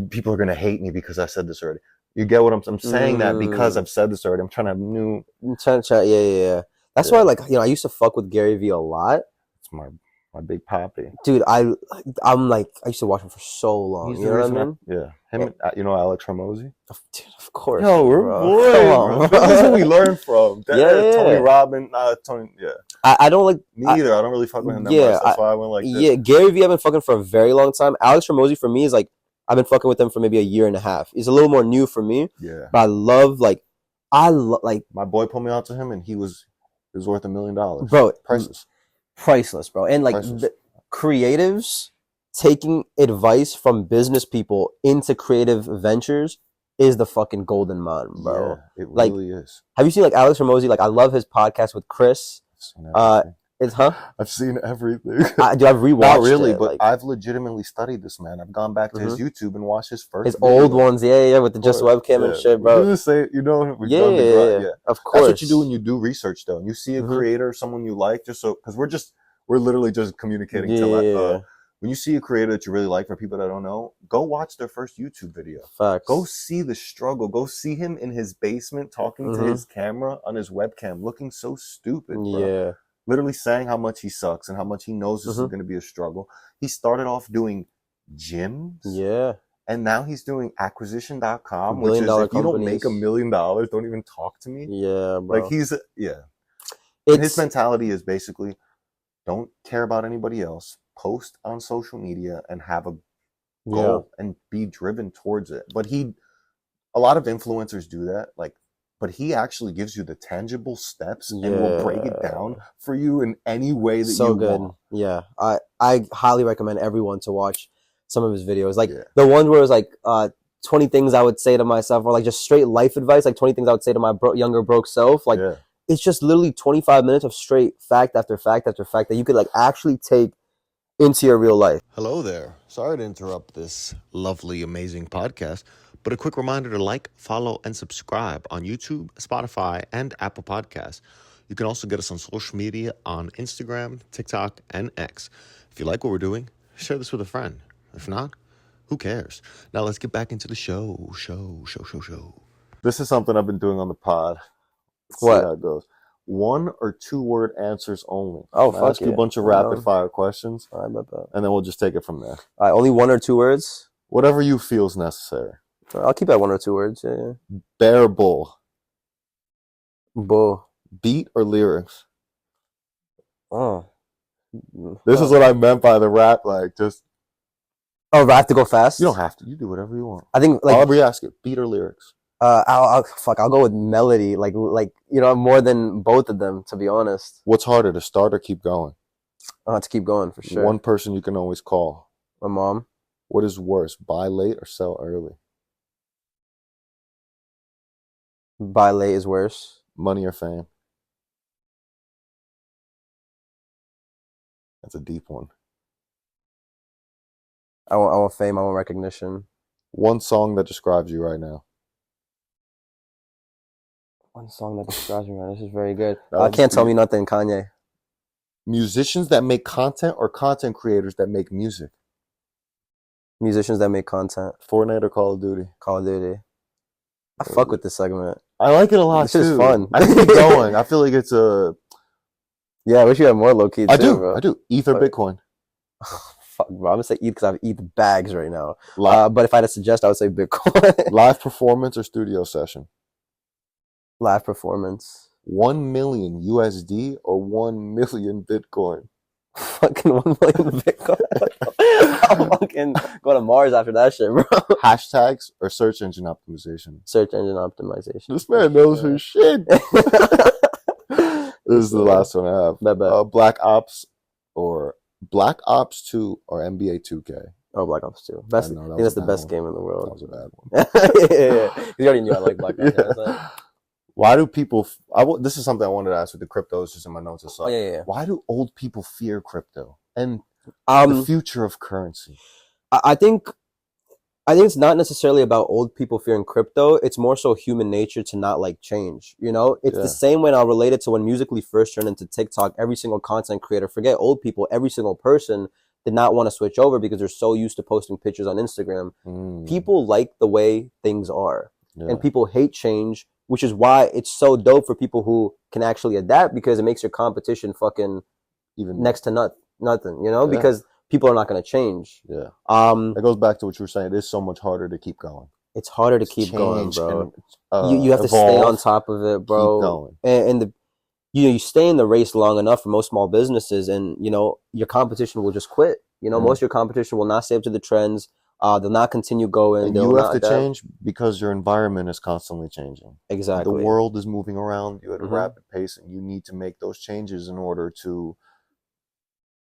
people are going to hate me because I said this already. You get what I'm saying? That because I've said this already. I'm trying to have new. Yeah. That's why, like, I used to fuck with Gary Vee a lot. It's my big poppy. Dude, I'm like, I used to watch him for so long. You know what I mean? Yeah. Him, Alex Hormozi? Dude, of course. Yo, we're boys. This is who we learn from. Tony Robbins. Tony, I don't like. Me either. I don't really fuck with him that much. That's why I went like this. Yeah, Gary Vee I've been fucking for a very long time. Alex Hormozi for me is like, I've been fucking with him for maybe a year and a half. He's a little more new for me. Yeah. But I love my boy pulled me out to him and he was worth $1 million. Bro, priceless, bro. And like the creatives taking advice from business people into creative ventures is the fucking golden mine, bro. Yeah, it really is. Have you seen like Alex Hormozi? Like, I love his podcast with Chris. I've seen everything. Dude, I've rewatched Not really, it, but I've legitimately studied this man. I've gone back to his YouTube and watched his first old ones, with the just webcam and shit, bro. Of course. That's what you do when you do research, though. And you see a creator, someone you like, just so, because we're literally just communicating. When you see a creator that you really like, for people that don't know, go watch their first YouTube video. Facts. Go see the struggle. Go see him in his basement talking to his camera on his webcam, looking so stupid, bro. Yeah. Literally saying how much he sucks and how much he knows this is going to be a struggle. He started off doing gyms. Yeah. And now he's doing acquisition.com, which is, if you don't make $1 million, don't even talk to me. Yeah, bro. Like, and his mentality is basically, don't care about anybody else. Post on social media and have a goal and be driven towards it. But a lot of influencers do that. But he actually gives you the tangible steps and will break it down for you in any way that you want. Yeah. I highly recommend everyone to watch some of his videos. Like the ones where it was like 20 things I would say to myself, or like just straight life advice, like 20 things I would say to my younger broke self. Like it's just literally 25 minutes of straight fact after fact after fact that you could like actually take into your real life. Hello there. Sorry to interrupt this lovely, amazing podcast, but a quick reminder to like, follow, and subscribe on YouTube, Spotify, and Apple Podcasts. You can also get us on social media on Instagram, TikTok, and X. If you like what we're doing, share this with a friend. If not, who cares? Now let's get back into the show. This is something I've been doing on the pod. Let's What? see how it goes. 1 or 2 word answers only. Oh, I'll ask you a bunch of rapid fire questions, All right, and then we'll just take it from there. all right, only 1 or 2 words. Whatever you feel is necessary. I'll keep it at 1 or 2 words. Yeah. Bear bull. Bull. Beat or lyrics? Oh. This is what I meant by the rap. Like, just Oh, I have to go fast. you don't have to. You do whatever you want. I think like I'll re-ask it. Beat or lyrics? I'll go with melody. Like you know, more than both of them, to be honest. What's harder, to start or keep going? I'll have to keep going for sure. One person you can always call. My mom. What is worse, buy late or sell early? Buy late is worse. Money or fame? That's a deep one. I want fame. I want recognition. One song that describes you right now. One song that describes me. This is very good. That was Can't Tell Me deep. Nothing. Kanye. Musicians that make content or content creators that make music? Musicians that make content. Fortnite or Call of Duty? Call of Duty. I fuck with this segment. I like it a lot This too. is fun. I can keep going. I feel like it's a. Yeah, I wish you had more low key. I too, do. bro. I do. Ether, But- Bitcoin. Fuck, bro. I'm gonna say ETH because I have ETH bags right now. Live, But if I had to suggest, I would say Bitcoin. live performance or studio session? Live performance. 1 million USD or 1 million Bitcoin? Fucking 1 million Bitcoin. I'll fucking go to Mars after that shit, bro. Hashtags or search engine optimization? Search engine optimization. This man knows his shit. This is the last one I have. Bet. Black Ops 2 or NBA 2K? Oh, Black Ops 2. Best. know, I that think was that's the a bad best one. game in the That world. was a bad one. Yeah. You already knew I like Black Ops. Yeah. Yeah. Why do people? This is something I wanted to ask with the crypto. It's just in my notes. Oh, yeah. Why do old people fear crypto and the future of currency? I think it's not necessarily about old people fearing crypto. It's more so human nature to not like change. You know, it's the same when I'll relate it to when Musical.ly first turned into TikTok. Every single content creator, forget old people, every single person did not want to switch over because they're so used to posting pictures on Instagram. People like the way things are, and people hate change, which is why it's so dope for people who can actually adapt, because it makes your competition fucking Even next to nothing, you know, because people are not going to change. Yeah. It goes back to what you were saying. It is so much harder to keep going. It's harder to keep going, Change bro. and, You have to stay evolve, on top of it, bro. Keep going. And you stay in the race long enough for most small businesses, and you know your competition will just quit. You know, most of your competition will not stay up to the trends. They'll not continue going. And They'll you have not to adapt. change because your environment is constantly changing. Exactly. The world is moving around you at a Mhm. rapid pace, and you need to make those changes in order to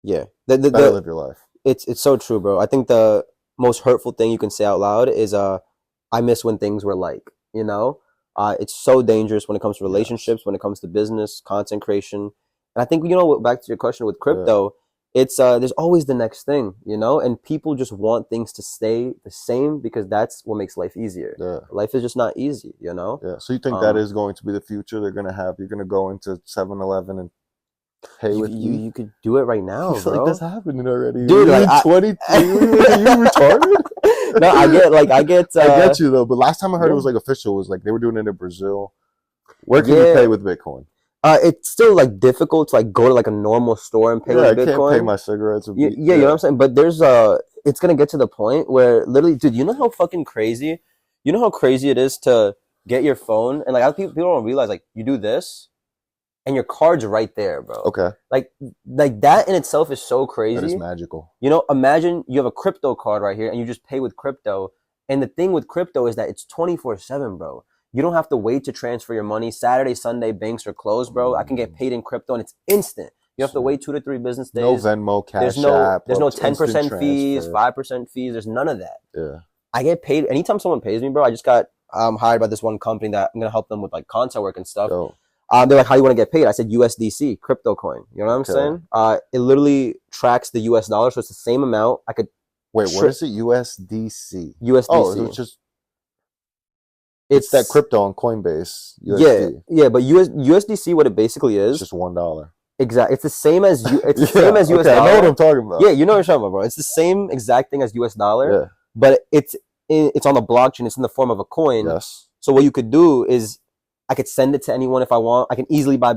Yeah. better live your life. It's so true, bro. I think the most hurtful thing you can say out loud is I miss when things were like, you know? It's so dangerous when it comes to relationships, when it comes to business, content creation. And I think, you know, back to your question with crypto, it's there's always the next thing, you know? And people just want things to stay the same because that's what makes life easier. Yeah. Life is just not easy, you know? Yeah. So you think that is going to be the future? You're gonna go into 7-Eleven and pay with You could do it right now, I feel bro. like that's happening already. Dude, you're like, 23. You retarded? No, I get I get you though. But last time I heard it was like official. It was like they were doing it in Brazil. Where can you pay with Bitcoin? It's still like difficult to like go to like a normal store and pay with Bitcoin. I can't pay my cigarettes. You know what I'm saying? But there's it's gonna get to the point where literally, dude, you know how fucking crazy, it is to get your phone and like other people don't realize like you do this, and your card's right there, bro. Okay. Like that in itself is so crazy. That is magical. You know, imagine you have a crypto card right here and you just pay with crypto. And the thing with crypto is that it's 24/7, bro. You don't have to wait to transfer your money. Saturday, Sunday, banks are closed, bro. I can get paid in crypto and it's instant. You have to wait 2 to 3 business days. No Venmo, Cash App. There's no 10% instant fees, transfer. 5% fees. There's none of that. Yeah. I get paid anytime someone pays me, bro. I just got hired by this one company that I'm gonna help them with like content work and stuff. Yo. They're like, how do you want to get paid? I said USDC, crypto coin. You know what I'm saying? It literally tracks the US dollar, so it's the same amount. I could Wait, what is it? USDC. USDC. Oh, it's that crypto on Coinbase. USD. Yeah, but USDC, what it basically is, It's just $1. exactly. It's the same as it's the same as US okay, dollar. I know what I'm talking about. Yeah, you know what I'm talking about, bro. It's the same exact thing as US dollar, Yeah. but it's on the blockchain. It's in the form of a coin. Yes. So what you could do is, I could send it to anyone if I want. I can easily buy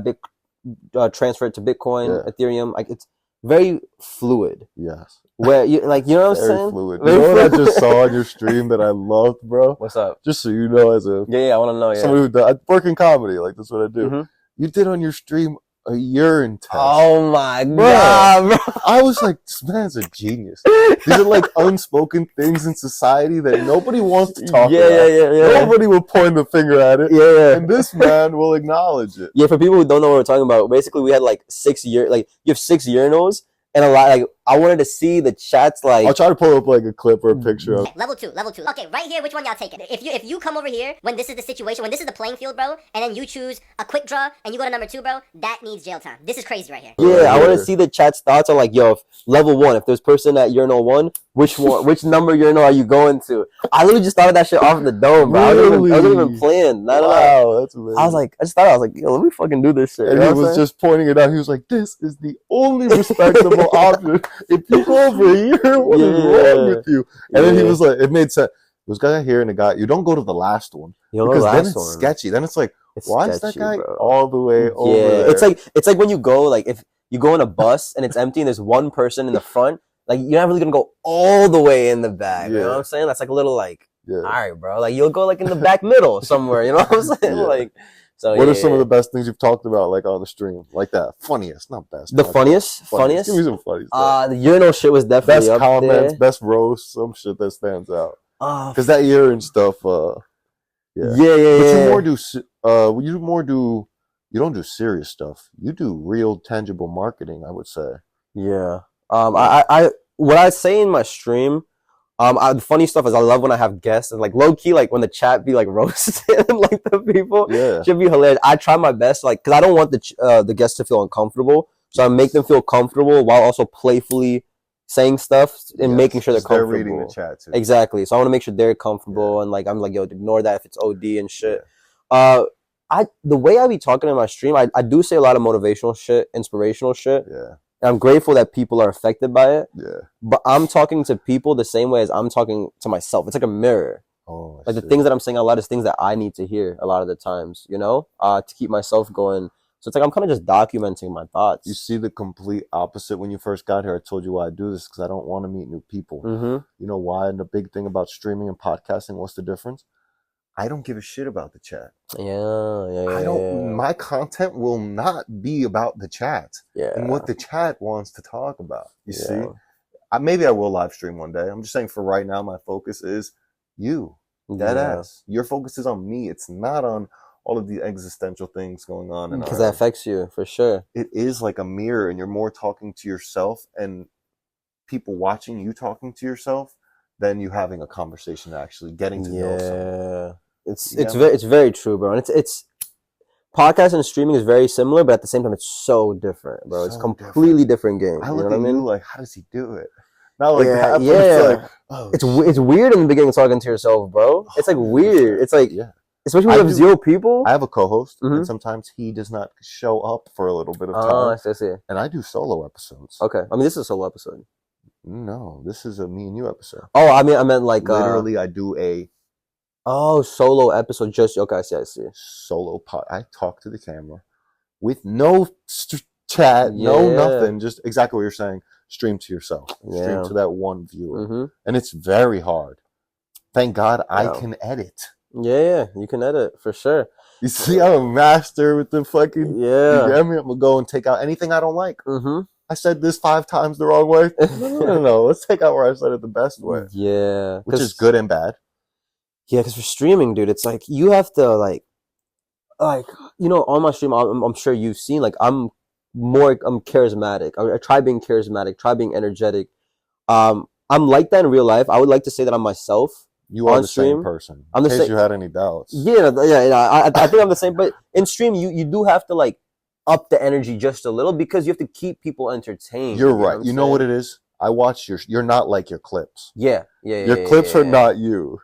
transfer it to Bitcoin, Ethereum. Like, it's very fluid. Yes. Where you know what I'm Very saying? fluid. Very You know what I fluid. just saw on your stream that I loved, bro? What's up? Just so you know, as a Yeah, I want to know. Yeah. somebody who does, I work in comedy, like that's what I do. Mhm. You did on your stream a urine test. Oh my Bro. god, bro! I was like, this man's a genius. These are like unspoken things in society that nobody wants to talk about. Yeah. Nobody will point the finger at it. Yeah. And this man will acknowledge it. Yeah, for people who don't know what we're talking about, basically we had like 6 you have 6 urinals, and a lot, like, I wanted to see the chats, like, I'll try to pull up like a clip or a picture of Level two. Okay, right here, which one y'all taking? If you come over here, when this is the situation, when this is the playing field, bro, and then you choose a quick draw, and you go to number 2, bro, that needs jail time. This is crazy right here. yeah, I want to see the chat's thoughts on, like, yo, level 1, if there's person at urinal 1, which number urinal are you going to? I literally just thought of that shit off the dome, bro. I wasn't even playing. Wow, that's amazing. I just thought, yo, let me fucking do this shit. And you know he what I'm was saying? just pointing it out. He was like, this is the only respectable option. If you go over here, what is wrong with you? And then he was like, it made sense. There was a guy here and a guy, you don't go to the last one. Because then it's sketchy. Then it's like, why is that guy all the way over there? It's like when you go, like, if you go in a bus and it's empty and there's one person in the front, like, you're not really gonna go all the way in the back. You know what I'm saying? That's like a little, like, all right, bro. Like, you'll go like in the back middle somewhere. You know what I'm saying? Like, so what are some of the best things you've talked about, like on the stream, like that? Funniest, not best. The funniest. Give me some funny stuff. The urinal shit was definitely best up comments, there. best roast, some shit that stands out. Because Because that urine stuff. Yeah. But you don't do serious stuff. You do real tangible marketing, I would say. Yeah. I what I say in my stream, the funny stuff is I love when I have guests and, like, low key, like when the chat be like roasting like the people. Yeah. Should be hilarious. I try my best, like, because I don't want the guests to feel uncomfortable, so I make them feel comfortable while also playfully saying stuff and making sure they're comfortable. They're reading the chat too. Exactly. So I want to make sure they're comfortable, and, like, I'm like, yo, ignore that if it's OD and shit. The way I be talking in my stream, I do say a lot of motivational shit, inspirational shit. Yeah. And I'm grateful that people are affected by it. Yeah. But I'm talking to people the same way as I'm talking to myself. It's like a mirror. Oh, like the things that I'm saying a lot is things that I need to hear a lot of the times, you know, to keep myself going. So it's like I'm kind of just documenting my thoughts. You see the complete opposite when you first got here. I told you why I do this, because I don't want to meet new people. Mm-hmm. You know why? And the big thing about streaming and podcasting, what's the difference? I don't give a shit about the chat. My content will not be about the chat and what the chat wants to talk about. You see? Maybe I will live stream one day. I'm just saying for right now, my focus is you. Deadass. Your focus is on me. It's not on all of the existential things going on. Because that affects you, for sure. It is like a mirror, and you're more talking to yourself and people watching you talking to yourself than you having a conversation, actually getting to know someone. It's very true, bro. And it's podcast and streaming is very similar, but at the same time, it's so different, bro. It's completely different game. I look at you like, how does he do it? Not like that. But it's like, oh, it's weird in the beginning talking to yourself, bro. It's like weird. It's like, especially when you have 0 people. I have a co-host, and sometimes he does not show up for a little bit of time. I see. And I do solo episodes. Okay, I mean, this is a solo episode. No, this is a me and you episode. Oh, I meant like literally, I do a solo episode. Just okay, I see. Solo pod. I talk to the camera with no chat, no nothing. Just exactly what you're saying. Stream to yourself. Stream to that one viewer, and it's very hard. Thank God I can edit. Yeah, you can edit for sure. You see, I'm a master with the fucking. You get me? I'm gonna go and take out anything I don't like. I said this 5 times the wrong way. No. Let's take out where I said it the best way. Yeah, which is good and bad. Yeah, because for streaming, dude, it's like you have to like you know, on my stream, I'm sure you've seen, like, I'm more charismatic. I try being charismatic, try being energetic. I'm like that in real life. I would like to say that I'm myself. You are on the stream. same person. I'm the in case you had any doubts. Yeah. I think I'm the same. But in stream, you do have to like up the energy just a little because you have to keep people entertained. You're right. You know what it is? I watch you're not like your clips. Yeah. Your clips are not you.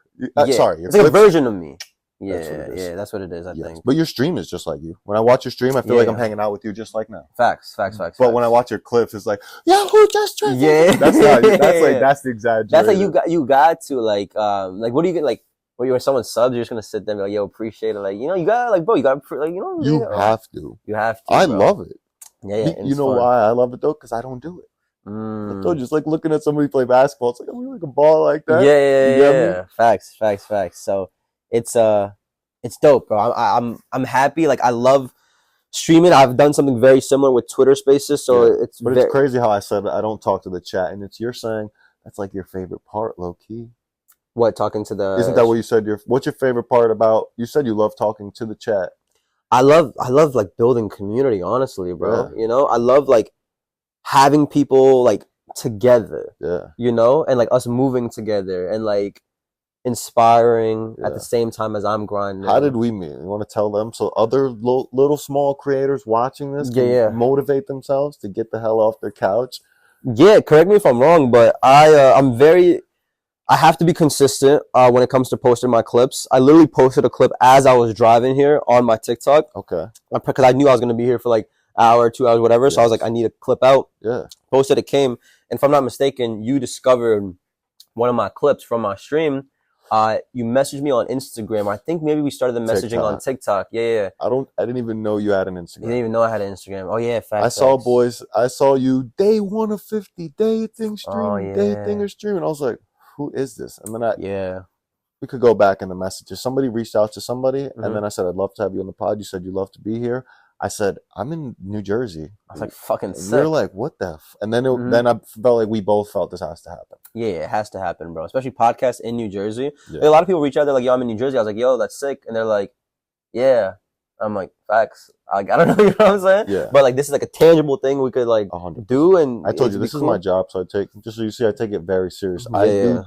Sorry. It's like a version of me. Yeah, that's what it is. I think. But your stream is just like you. When I watch your stream, I feel like I'm hanging out with you just like now. Facts. But when I watch your clips, it's like, yeah, who just tried? Yeah. That's not you. That's the exaggeration. That's like you got to like what do you get like when someone subs, you're just gonna sit there and be like, yo, appreciate it. Like, you know, you gotta like, bro, you gotta like, you know, you have to. You have to. I bro. love it. Yeah. You know why I love it though? Because I don't do it. I told you, it's like looking at somebody play basketball. It's like, I'm like a ball like that. Yeah. Facts. So it's dope, bro. I'm happy. Like, I love streaming. I've done something very similar with Twitter Spaces. So it's crazy how I said I don't talk to the chat, and you're saying that's like your favorite part, low key. What, talking to the? Isn't that what you said? What's your favorite part about? You said you love talking to the chat. I love like building community. Honestly, bro. Yeah. You know, I love like having people like together. Yeah. You know, and like us moving together and like inspiring at the same time as I'm grinding. How did we meet? You want to tell them so other little small creators watching this can motivate themselves to get the hell off their couch? Yeah, correct me if I'm wrong, but I have to be consistent when it comes to posting my clips. I literally posted a clip as I was driving here on my TikTok. Okay. Because I knew I was going to be here for like an hour, 2 hours, whatever. Yes. So I was like, I need a clip out. Yeah. Posted, it came. And if I'm not mistaken, you discovered one of my clips from my stream. You messaged me on Instagram. I think maybe we started the messaging on TikTok. Yeah. I didn't even know you had an Instagram. You didn't even know I had an Instagram. Oh yeah, facts. I saw you day 1 of 50 dating stream, dating or stream, and I was like, who is this? And then we could go back in the messages. Somebody reached out to somebody, and then I said, I'd love to have you on the pod. You said you'd love to be here. I said, I'm in New Jersey. I was like, fucking sick. You're like, what the And then then I felt like we both felt this has to happen. Yeah, it has to happen, bro. Especially podcasts in New Jersey. Yeah. A lot of people reach out, they're like, yo, I'm in New Jersey. I was like, yo, that's sick. And they're like, yeah. I'm like, facts. Like, I don't know, you know what I'm saying? Yeah. But like, this is like a tangible thing we could like 100%. do. And I told you, this is my job. So just so you see, I take it very serious. I do.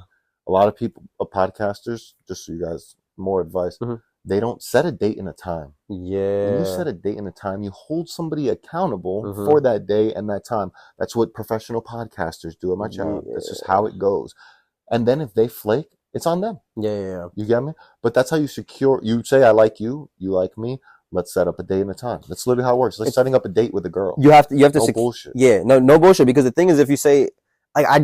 A lot of people, podcasters, just so you guys, more advice, they don't set a date and a time. Yeah. When you set a date and a time, you hold somebody accountable for that day and that time. That's what professional podcasters do at my job. That's just how it goes. And then if they flake, it's on them. Yeah. You get me? But that's how you you say, I like you like me. Let's set up a date and a time. That's literally how it works. It's like setting up a date with a girl. You have to no bullshit. Yeah, no bullshit. Because the thing is, if you say, like, I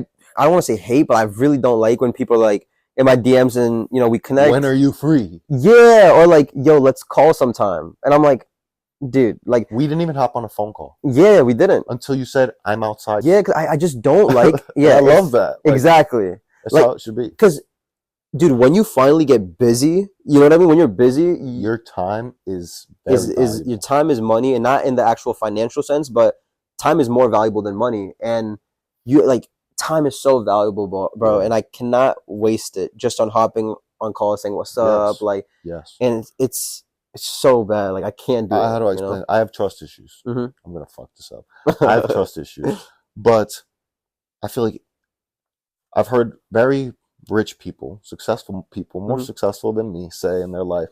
don't want to say hate, but I really don't like when people are like in my DMs and, you know, we connect. When are you free? Yeah. Or like, yo, let's call sometime. And I'm like, dude, like. We didn't even hop on a phone call. Yeah, we didn't. Until you said, I'm outside. Yeah, because I just don't like. Yeah. I love that. Like, exactly. That's how it should be. Because, dude, when you finally get busy, you know what I mean? When you're busy. Your time is your time is money, and not in the actual financial sense, but time is more valuable than money. And you like. Time is so valuable, bro, and I cannot waste it just on hopping on calls saying what's up, like, and it's so bad, like I can't do it. How do I explain it? I have trust issues. I'm gonna fuck this up. I have trust issues, but I feel like I've heard very rich people, successful people, more successful than me, say in their life,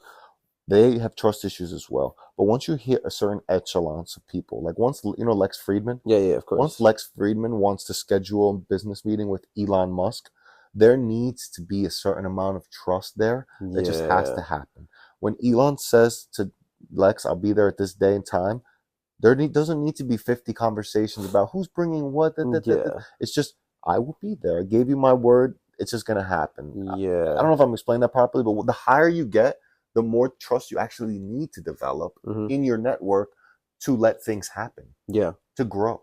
they have trust issues as well. But once you hit a certain echelons of people, like once, you know, Lex Friedman? Yeah, of course. Once Lex Friedman wants to schedule a business meeting with Elon Musk, there needs to be a certain amount of trust there that just has to happen. When Elon says to Lex, I'll be there at this day and time, there doesn't need to be 50 conversations about who's bringing what. It's just, I will be there. I gave you my word. It's just going to happen. Yeah. I don't know if I'm explaining that properly, but the higher you get, the more trust you actually need to develop in your network to let things happen. Yeah. To grow.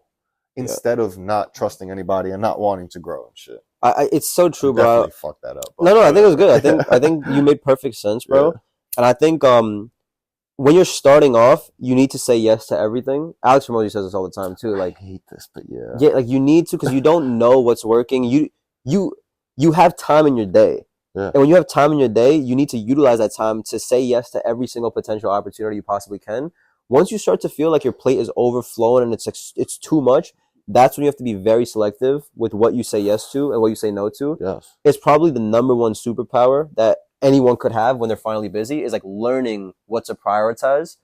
Instead of not trusting anybody and not wanting to grow and shit. It's so true, bro. Definitely fucked that up. No, I think it was good. I think you made perfect sense, bro. Yeah. And I think when you're starting off, you need to say yes to everything. Alex Hormozi says this all the time too. Like, I hate this, but yeah. Yeah, like you need to, because you don't know what's working. You have time in your day. Yeah. And when you have time in your day, you need to utilize that time to say yes to every single potential opportunity you possibly can, Once you start to feel like your plate is overflowing and it's too much, that's when you have to be very selective with what you say yes to and what you say no to. Yes. It's probably the number one superpower that anyone could have when they're finally busy, is like learning what to prioritize.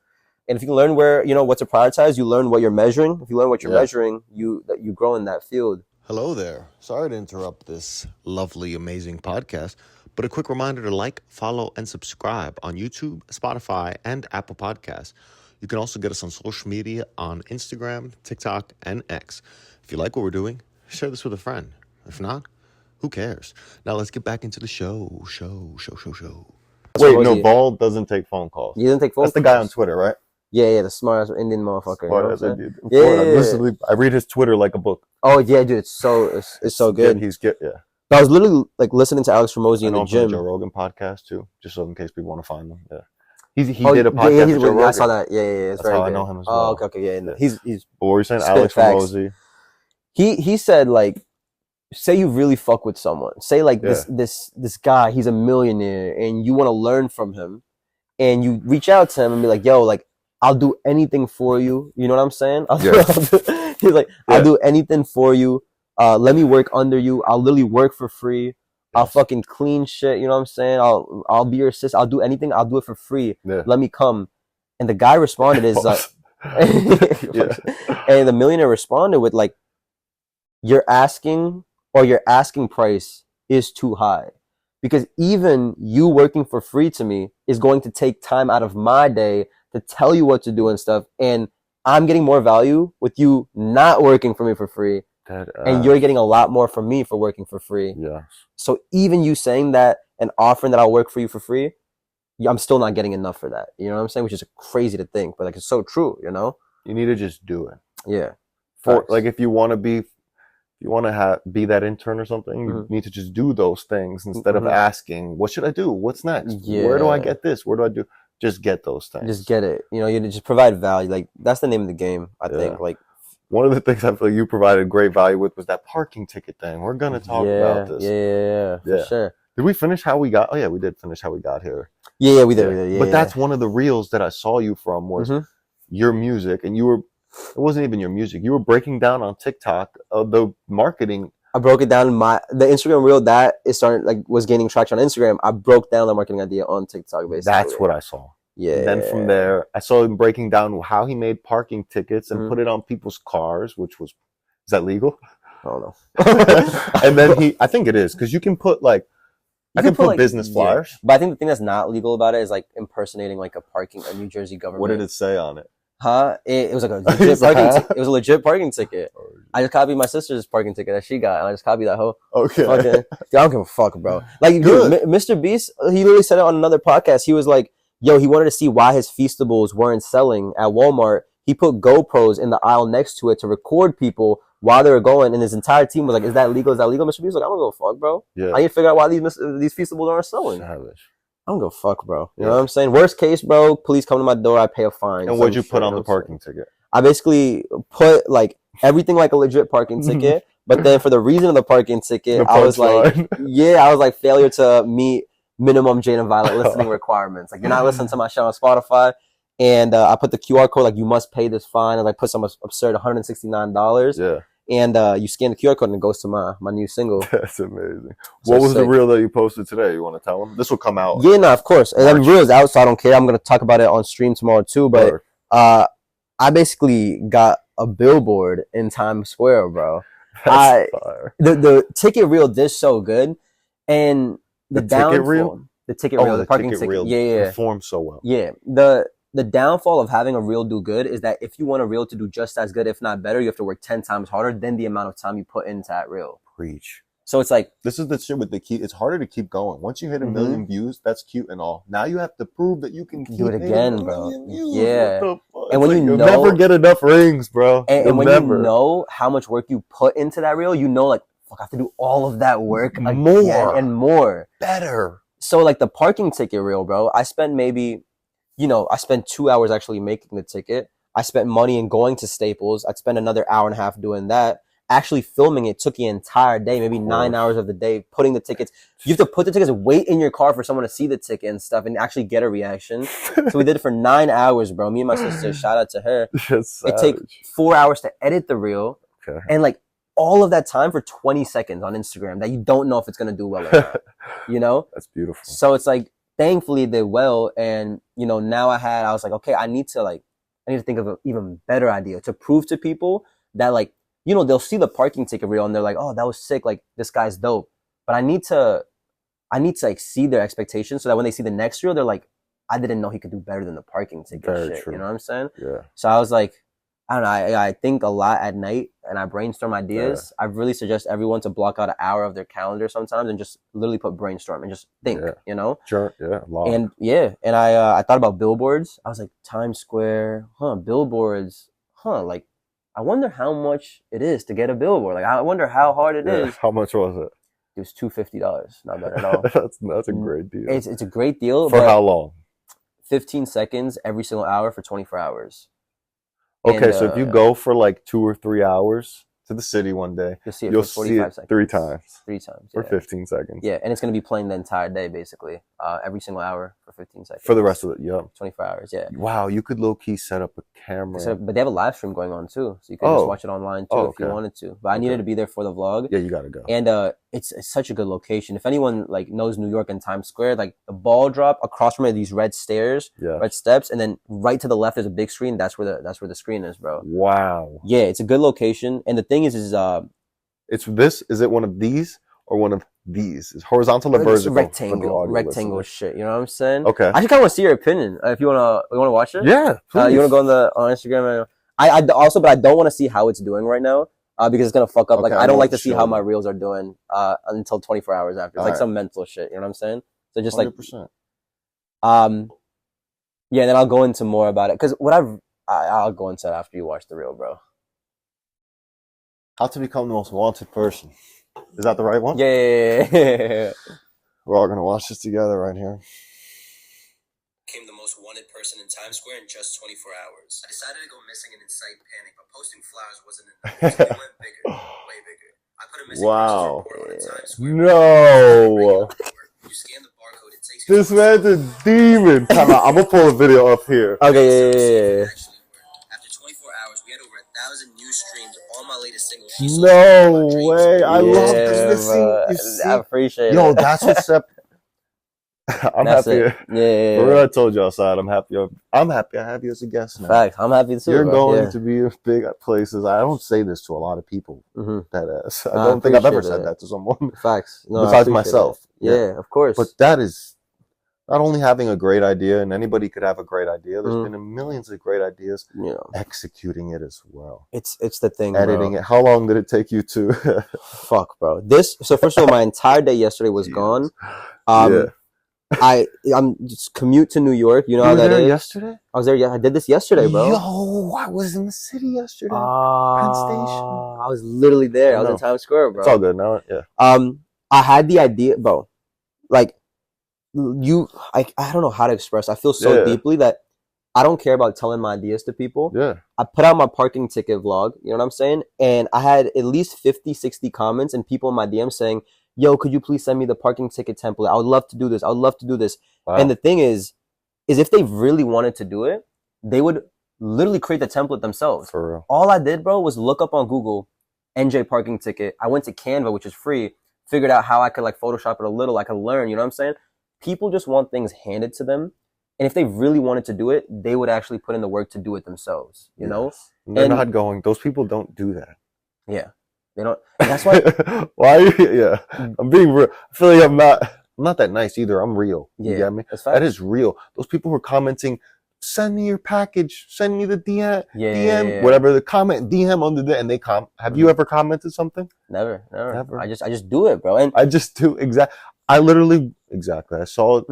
And if you can learn what to prioritize, you learn what you're measuring. If you learn what you're measuring, you grow in that field. Hello there. Sorry to interrupt this lovely, amazing podcast, but a quick reminder to like, follow, and subscribe on YouTube, Spotify, and Apple Podcasts. You can also get us on social media on Instagram, TikTok, and X. If you like what we're doing, share this with a friend. If not, who cares? Now let's get back into the show. Wait, no, Ball doesn't take phone calls. You didn't take phone calls? That's the guy on Twitter, right? Yeah, the smart Indian motherfucker. I read his Twitter like a book. Oh yeah, dude, it's so good. He's good. Yeah. I was literally like listening to Alex Hormozi in the gym. Joe Rogan podcast too, just so in case people want to find them. Yeah. He did a podcast with Joe Rogan. I saw that. Yeah. That's how I know him as well. Oh, okay, yeah. He's. What were you saying? Alex Hormozi. He said, like, say you really fuck with someone. Say like this guy, he's a millionaire, and you want to learn from him, and you reach out to him and be like, yo, like, I'll do anything for you. You know what I'm saying? He's like, I'll do anything for you. Let me work under you. I'll literally work for free. I'll fucking clean shit. You know what I'm saying? I'll be your assistant. I'll do anything. I'll do it for free. Yeah. Let me come. And the guy responded is like, and the millionaire responded with like, your asking price is too high, because even you working for free to me is going to take time out of my day to tell you what to do and stuff. And I'm getting more value with you not working for me for free. And you're getting a lot more from me for working for free. Yeah. So even you saying that and offering that I'll work for you for free, I'm still not getting enough for that. You know what I'm saying? Which is crazy to think, but like, it's so true, you know? You need to just do it. Yeah. Like if you want to be that intern or something, you need to just do those things instead of asking, what should I do? What's next? Yeah. Where do I get this? Where do I do? Just get those things. Just get it. You know, you just provide value. Like, that's the name of the game, I think. Like, one of the things I feel like you provided great value with was that parking ticket thing. We're going to talk about this. Yeah, for sure. Did we finish how we got? Oh, yeah, we did finish how we got here. Yeah, we did. But that's one of the reels that I saw you from was your music. And it wasn't even your music. You were breaking down on TikTok the marketing. I broke it down in the Instagram reel that was gaining traction on Instagram. I broke down the marketing idea on TikTok, basically. That's what I saw. Yeah. And then from there, I saw him breaking down how he made parking tickets and put it on people's cars, is that legal? I don't know. And then I think it is, because you can put I can put business flyers. Yeah. But I think the thing that's not legal about it is like impersonating like a New Jersey government. What did it say on it? It was like a legit parking ticket. It was a legit parking ticket. I just copied my sister's parking ticket that she got, and I just copied that whole. Okay. Dude, I don't give a fuck, bro. Like, dude, Mr. Beast, he literally said it on another podcast. He was like, yo, he wanted to see why his Feastables weren't selling at Walmart. He put GoPros in the aisle next to it to record people while they were going, and his entire team was like, is that legal? Is that legal? Mr. Beast was like, I don't give a fuck, bro. Yeah. I need to figure out why these Feastables aren't selling. Savage. I don't give a fuck, bro. You know what I'm saying? Worst case, bro, police come to my door, I pay a fine. And what'd you put on the parking ticket? I basically put like everything like a legit parking ticket, but then for the reason of the parking ticket, I was like, failure to meet minimum Jane and Violet listening requirements. Like, you're not listening to my show on Spotify. And I put the QR code, like, you must pay this fine, and like put some absurd $169. Yeah. And you scan the QR code and it goes to my new single. That's amazing. What was the reel that you posted today? You want to tell them? This will come out. Yeah, no, of course. And then reel's out, so I don't care. I'm going to talk about it on stream tomorrow too. But I basically got a billboard in Times Square, bro. That's fire. The ticket reel did so good. And the ticket reel? The ticket reel, the parking ticket. Yeah. Performed so well. Yeah. The downfall of having a reel do good is that if you want a reel to do just as good, if not better, you have to work 10 times harder than the amount of time you put into that reel. Preach. So it's like, this is the shit with the key. It's harder to keep going. Once you hit a million views, that's cute and all. Now you have to prove that you can do it again, bro. Yeah. And when you'll never get enough rings, bro. And when you know how much work you put into that reel, you know, like, fuck, I have to do all of that work again and more. Better. So like the parking ticket reel, bro, I spent 2 hours actually making the ticket. I spent money in going to Staples. I'd spend another hour and a half doing that. actually filming it took the entire day, maybe 9 hours of the day, putting the tickets. You have to put the tickets, wait in your car for someone to see the ticket and stuff and actually get a reaction. So we did it for 9 hours, bro. Me and my sister, shout out to her. It takes 4 hours to edit the reel. Okay. And like all of that time for 20 seconds on Instagram that you don't know if it's going to do well or not, you know? That's beautiful. So it's like, thankfully it did well. And, you know, now I was like, okay, I need to think of an even better idea to prove to people that, like, you know, they'll see the parking ticket reel and they're like, oh, that was sick. Like, this guy's dope. But I need to exceed their expectations so that when they see the next reel, they're like, I didn't know he could do better than the parking ticket shit. True. You know what I'm saying? Yeah. So I was like, I don't know. I think a lot at night and I brainstorm ideas. Yeah. I really suggest everyone to block out an hour of their calendar sometimes and just literally put brainstorm and just think, you know? Sure. Yeah. And and I thought about billboards. I was like, Times Square, billboards, like, I wonder how much it is to get a billboard. Like, I wonder how hard it is. How much was it? It was $250. Not bad at all. That's a great deal. It's a great deal. For how long? 15 seconds every single hour for 24 hours. Okay, and, so if you go for like 2 or 3 hours to the city one day, you'll see it 3 times. 3 times. For 15 seconds. Yeah, and it's going to be playing the entire day, basically. Every single hour for 15 seconds. For the rest of it, 24 hours, yeah. Wow, you could low-key set up a camera. But they have a live stream going on, too. So you can just watch it online, too, if you wanted to. But I needed to be there for the vlog. Yeah, you got to go. And it's such a good location. If anyone, like, knows New York and Times Square, like, the ball drop across from it, these red stairs, red steps, and then right to the left is a big screen. That's where the screen is, bro. Wow. Yeah, it's a good location. And the thing is it's this. Is it one of these or one of these? Is horizontal or vertical? Rectangle shit. You know what I'm saying? Okay. I just kind of want to see your opinion. If you wanna watch it. Yeah. You wanna go on Instagram? I also, but I don't want to see how it's doing right now. Because it's gonna fuck up. Okay, like, I don't like to see how my reels are doing until 24 hours after. It's like some mental shit. You know what I'm saying? So just 100%. Yeah. And then I'll go into more about it because I'll go into it after you watch the reel, bro. How to become the most wanted person. Is that the right one? Yeah. We're all going to watch this together right here. Became the most wanted person in Times Square in just 24 hours. I decided to go missing and incite panic, but posting flowers wasn't enough. So we went bigger, way bigger. I put a missing person report on in Times Square. No! You scan the barcode, it takes you this man's a demon. I'm going to pull a video up here. Okay, yeah. After 24 hours, we had over 1,000 new streams of all my latest singles. No way. I love this. I appreciate it. Yo, that's what's up. I'm happy. Yeah. For real, I told you outside. I'm happy I have you as a guest now. Facts. I'm happy too. You're going to be big at places. I don't say this to a lot of people. I don't think I've ever said that to someone. Facts. No, besides myself. Yeah, of course. But that is not only having a great idea, and anybody could have a great idea. There's been millions of great ideas. Executing it as well. It's the thing. Editing it. How long did it take you to? Fuck, bro. So first of all, my entire day yesterday was gone. I'm just commute to New York. You know how that is. Yesterday? I was there. Yeah, I did this yesterday, bro. Yo, I was in the city yesterday. Penn Station. I was literally there. I was in Times Square, bro. It's all good now. Yeah. I had the idea, bro. Like, I don't know how to express. I feel so deeply that I don't care about telling my ideas to people. Yeah. I put out my parking ticket vlog. You know what I'm saying? And I had at least 50, 60 comments and people in my DM saying, yo, could you please send me the parking ticket template? I would love to do this. I would love to do this. Wow. And the thing is if they really wanted to do it, they would literally create the template themselves. For real. All I did, bro, was look up on Google, NJ parking ticket. I went to Canva, which is free, figured out how I could like Photoshop it a little. I could learn, you know what I'm saying? People just want things handed to them. And if they really wanted to do it, they would actually put in the work to do it themselves, you know? They're not going, those people don't do that. Yeah. They don't. That's why. Why? Yeah. I'm being real. I feel like I'm not that nice either. I'm real. You get me? That is real. Those people who are commenting, send me your package, send me the DM, whatever the comment, DM under there, and they have you ever commented something? Never. I just do it, bro. And I just do exactly. I saw it.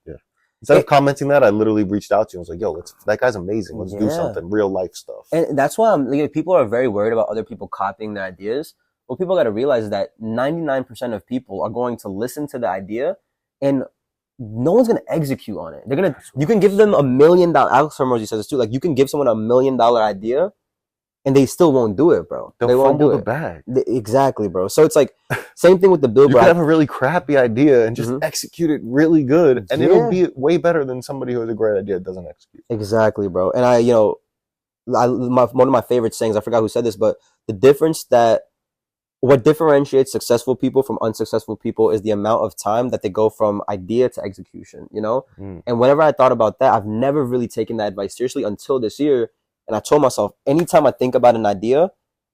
Yeah. Instead of commenting that, I literally reached out to you. I was like, yo, that guy's amazing. Let's do something, real life stuff. And that's why people are very worried about other people copying their ideas. What people got to realize is that 99% of people are going to listen to the idea and no one's going to execute on it. You can give them $1 million. Alex Hormozi says this too. Like, you can give someone $1 million idea and they still won't do it, bro. They'll they won't fumble do the it. bag. Exactly, bro. So it's like same thing with the You billboard. could have a really crappy idea and just execute it really good, and it'll be way better than somebody who has a great idea that doesn't execute. Exactly, bro. And one of my favorite sayings, I forgot who said this, but what differentiates successful people from unsuccessful people is the amount of time that they go from idea to execution, you know? And whenever I thought about that, I've never really taken that advice seriously until this year. And I told myself, anytime I think about an idea,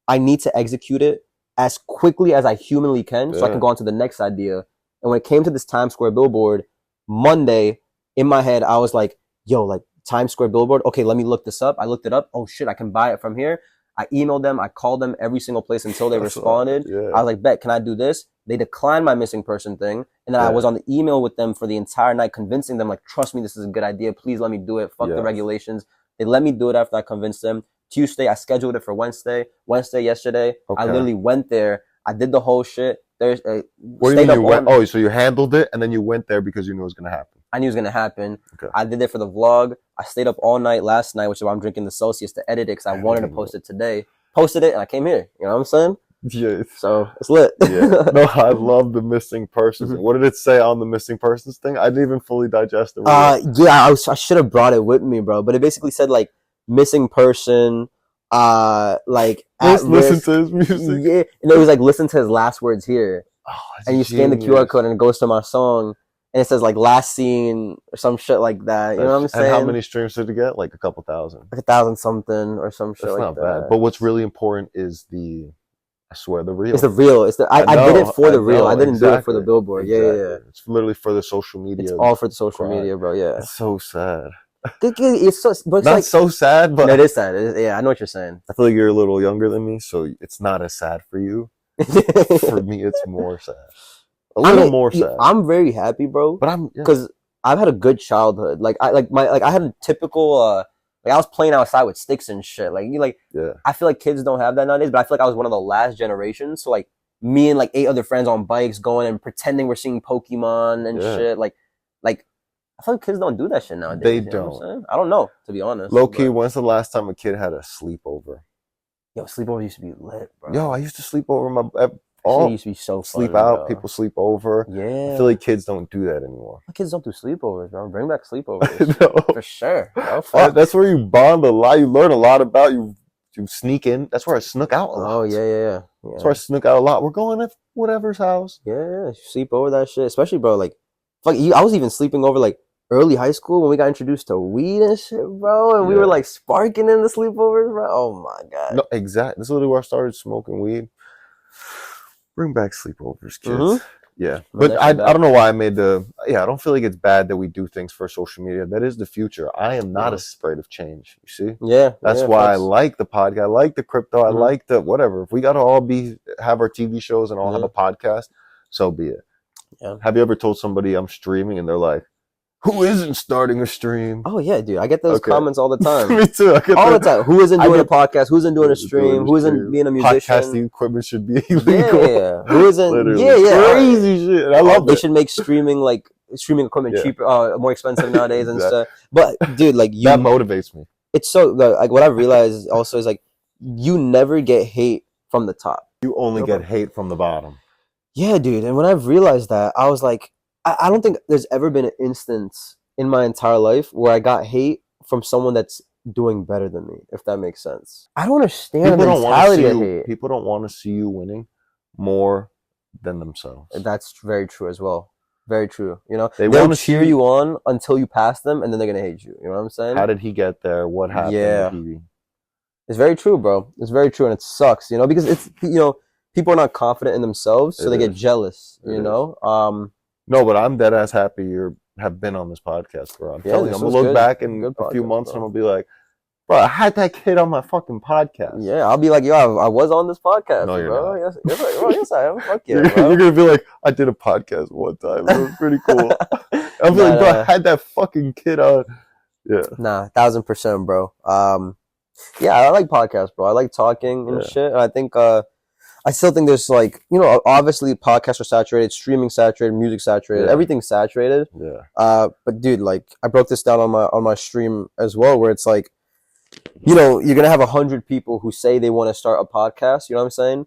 I need to execute it as quickly as I humanly can so I can go on to the next idea. And when it came to this Times Square billboard, Monday, in my head, I was like, yo, like Times Square billboard. Okay, let me look this up. I looked it up. Oh shit, I can buy it from here. I emailed them. I called them every single place until they responded. I was like, bet, can I do this? They declined my missing person thing. And then I was on the email with them for the entire night, convincing them, like, trust me, this is a good idea. Please let me do it. Fuck the regulations. They let me do it after I convinced them. Tuesday, I scheduled it for Wednesday. Yesterday, I literally went there. I did the whole shit. What do you mean you went? Oh, so you handled it and then you went there because you knew it was going to happen. I knew it was going to happen. Okay. I did it for the vlog. I stayed up all night last night, which is why I'm drinking the Celsius to edit it because I wanted to post it today. Posted it and I came here. You know what I'm saying? Yeah. So it's lit. No, I love the missing persons. What did it say on the missing persons thing? I didn't even fully digest it. I should have brought it with me, bro. But it basically said like missing person, like just listen to his music. Yeah, and it was like listen to his last words here. And you scan the QR code and it goes to my song. And it says like last scene or some shit like that. You know what I'm saying? And how many streams did it get? Like a couple thousand. Like 1,000 something or some shit. That's like not bad. But what's really important is I swear, the reel. It's the reel. I did it for the reel. I didn't do it for the billboard. Exactly. Yeah. It's literally for the social media. It's all for the social media, bro. Yeah. It's so sad. It's so, but it's not like, so sad, but no, it is sad. I know what you're saying. I feel like you're a little younger than me, so it's not as sad for you. For me, it's more sad. A little more sad. I'm very happy, bro. But because I've had a good childhood. I had a typical I was playing outside with sticks and shit. I feel like kids don't have that nowadays, but I feel like I was one of the last generations. So like me and like 8 other friends on bikes going and pretending we're seeing Pokemon and shit. Like I feel like kids don't do that shit nowadays. They you know don't. what I'm saying? I don't know, to be honest. Low key, when's the last time a kid had a sleepover? Yo, sleepover used to be lit, bro. Yo, I used to sleep over it used to be so fun. Sleep out, people sleep over. Yeah. I feel like kids don't do that anymore. Kids don't do sleepovers, bro. Bring back sleepovers. No. For sure. That's where you bond a lot. You learn a lot about you. You sneak in. That's where I snuck out a lot. Oh, yeah. That's where I snuck out a lot. We're going to whatever's house. Yeah, sleep over that shit. Especially, bro, like, fuck, I was even sleeping over, like, early high school when we got introduced to weed and shit, bro. And we were, like, sparking in the sleepovers, bro. Oh, my God. No, exactly. This is literally where I started smoking weed. Bring back sleepovers, kids. Yeah. But I don't know why I made I don't feel like it's bad that we do things for social media. That is the future. I am not afraid of change, you see? Yeah. That's why I like the podcast. I like the crypto. I like the whatever. If we got to all have our TV shows and all have a podcast, so be it. Yeah. Have you ever told somebody I'm streaming and they're like, who isn't starting a stream? Oh, yeah, dude. I get those comments all the time. Me too. All the time. Who isn't doing a podcast? Who isn't doing a stream? Who isn't being a musician? Podcasting equipment should be illegal. Yeah. Who isn't? Literally. Yeah. Crazy shit. I love They should make streaming equipment cheaper, more expensive nowadays and stuff. But, dude, like, that motivates me. It's so, like, what I've realized also is, like, you never get hate from the top. You only get hate from the bottom. Yeah, dude. And when I've realized that, I was like, I don't think there's ever been an instance in my entire life where I got hate from someone that's doing better than me, if that makes sense. I don't understand the mentality of hate. People don't want to see you winning more than themselves. That's very true as well. Very true. You know, they'll cheer you on until you pass them, and then they're going to hate you. You know what I'm saying? How did he get there? What happened? Yeah. It's very true, bro. It's very true, and it sucks, you know, because it's, you know, people are not confident in themselves, so they get jealous, you know? No, but I'm dead ass happy you have been on this podcast, bro. I'm telling you, I'm going to look back in a few months and I'm going to be like, bro, I had that kid on my fucking podcast. Yeah, I'll be like, yo, I was on this podcast, no, you're bro. not. Yes, I am. Fuck yeah, bro. You're going to be like, I did a podcast one time. It was pretty cool. I'll be like, bro, I had that fucking kid on. Yeah. Nah, 1000%, bro. Yeah, I like podcasts, bro. I like talking and shit. And I think, I still think there's like, you know, obviously podcasts are saturated, streaming saturated, music saturated, everything's saturated. Yeah. But dude, like I broke this down on my stream as well, where it's like you know, you're gonna have 100 people who say they want to start a podcast. You know what I'm saying?